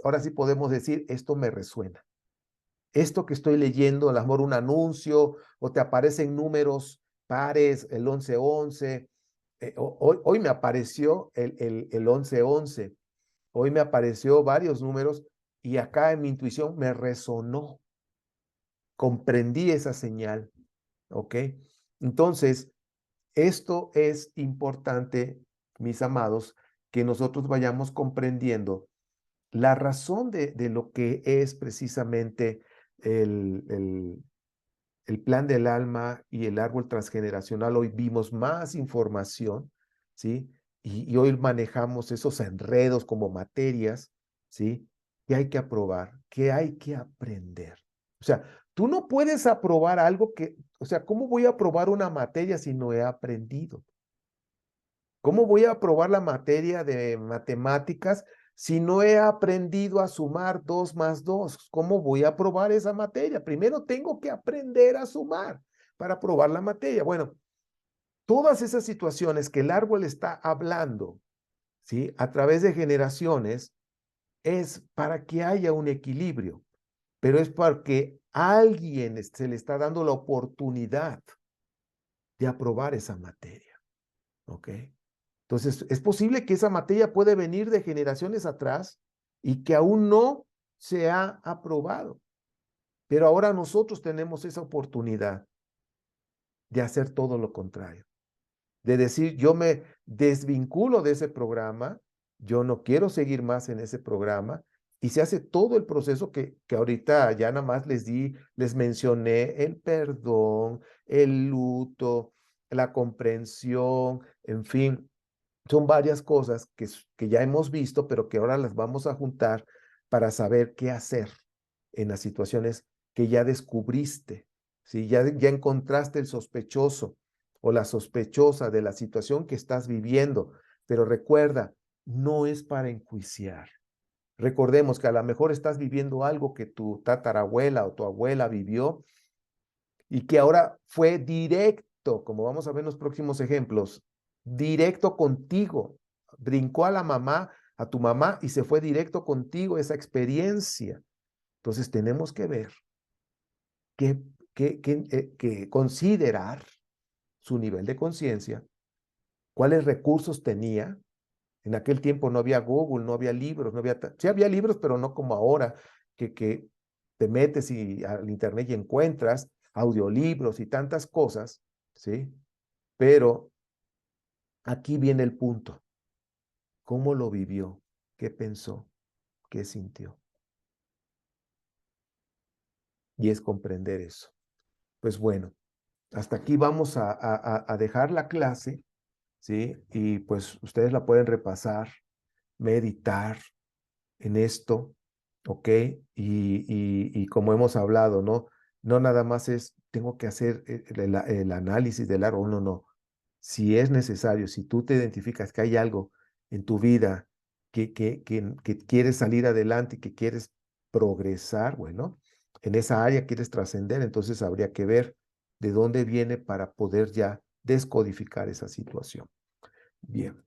ahora sí podemos decir, esto me resuena. Esto que estoy leyendo, a lo mejor un anuncio, o te aparecen números pares, el 1111, hoy me apareció el 1111, hoy me apareció varios números y acá en mi intuición me resonó. Comprendí esa señal, ¿ok? Entonces, esto es importante, mis amados, que nosotros vayamos comprendiendo la razón de lo que es precisamente el plan del alma y el árbol transgeneracional. Hoy vimos más información, ¿sí? Y hoy manejamos esos enredos como materias, ¿sí? Que hay que aprobar, que hay que aprender. O sea, tú no puedes aprobar algo o sea, ¿cómo voy a aprobar una materia si no he aprendido? ¿Cómo voy a aprobar la materia de matemáticas si no he aprendido a sumar 2 más 2? ¿Cómo voy a aprobar esa materia? Primero tengo que aprender a sumar para aprobar la materia. Bueno, todas esas situaciones que el árbol está hablando, ¿sí? A través de generaciones, es para que haya un equilibrio, pero es porque a alguien se le está dando la oportunidad de aprobar esa materia, ¿ok? Entonces, es posible que esa materia puede venir de generaciones atrás y que aún no se ha aprobado. Pero ahora nosotros tenemos esa oportunidad de hacer todo lo contrario. De decir, yo me desvinculo de ese programa, yo no quiero seguir más en ese programa, y se hace todo el proceso que ahorita ya nada más les mencioné, el perdón, el luto, la comprensión, en fin. Son varias cosas que ya hemos visto, pero que ahora las vamos a juntar para saber qué hacer en las situaciones que ya descubriste, ¿sí? Ya encontraste el sospechoso o la sospechosa de la situación que estás viviendo, pero recuerda, no es para enjuiciar, Recordemos que a lo mejor estás viviendo algo que tu tatarabuela o tu abuela vivió y que ahora fue directo, como vamos a ver en los próximos ejemplos, directo contigo. Brincó a la mamá, a tu mamá y se fue directo contigo esa experiencia. Entonces tenemos que ver que considerar su nivel de conciencia, cuáles recursos tenía. En aquel tiempo no había Google, no había libros, no había... Sí había libros, pero no como ahora, que te metes al internet y encuentras audiolibros y tantas cosas, ¿sí? Pero aquí viene el punto. ¿Cómo lo vivió? ¿Qué pensó? ¿Qué sintió? Y es comprender eso. Pues bueno, hasta aquí vamos a dejar la clase, ¿sí? Y pues ustedes la pueden repasar, meditar en esto, ¿ok? Y como hemos hablado, ¿no? No nada más es, tengo que hacer el análisis del árbol, no, no. Si es necesario, si tú te identificas que hay algo en tu vida que quieres salir adelante y que quieres progresar, bueno, en esa área quieres trascender, entonces habría que ver de dónde viene para poder ya descodificar esa situación. Bien.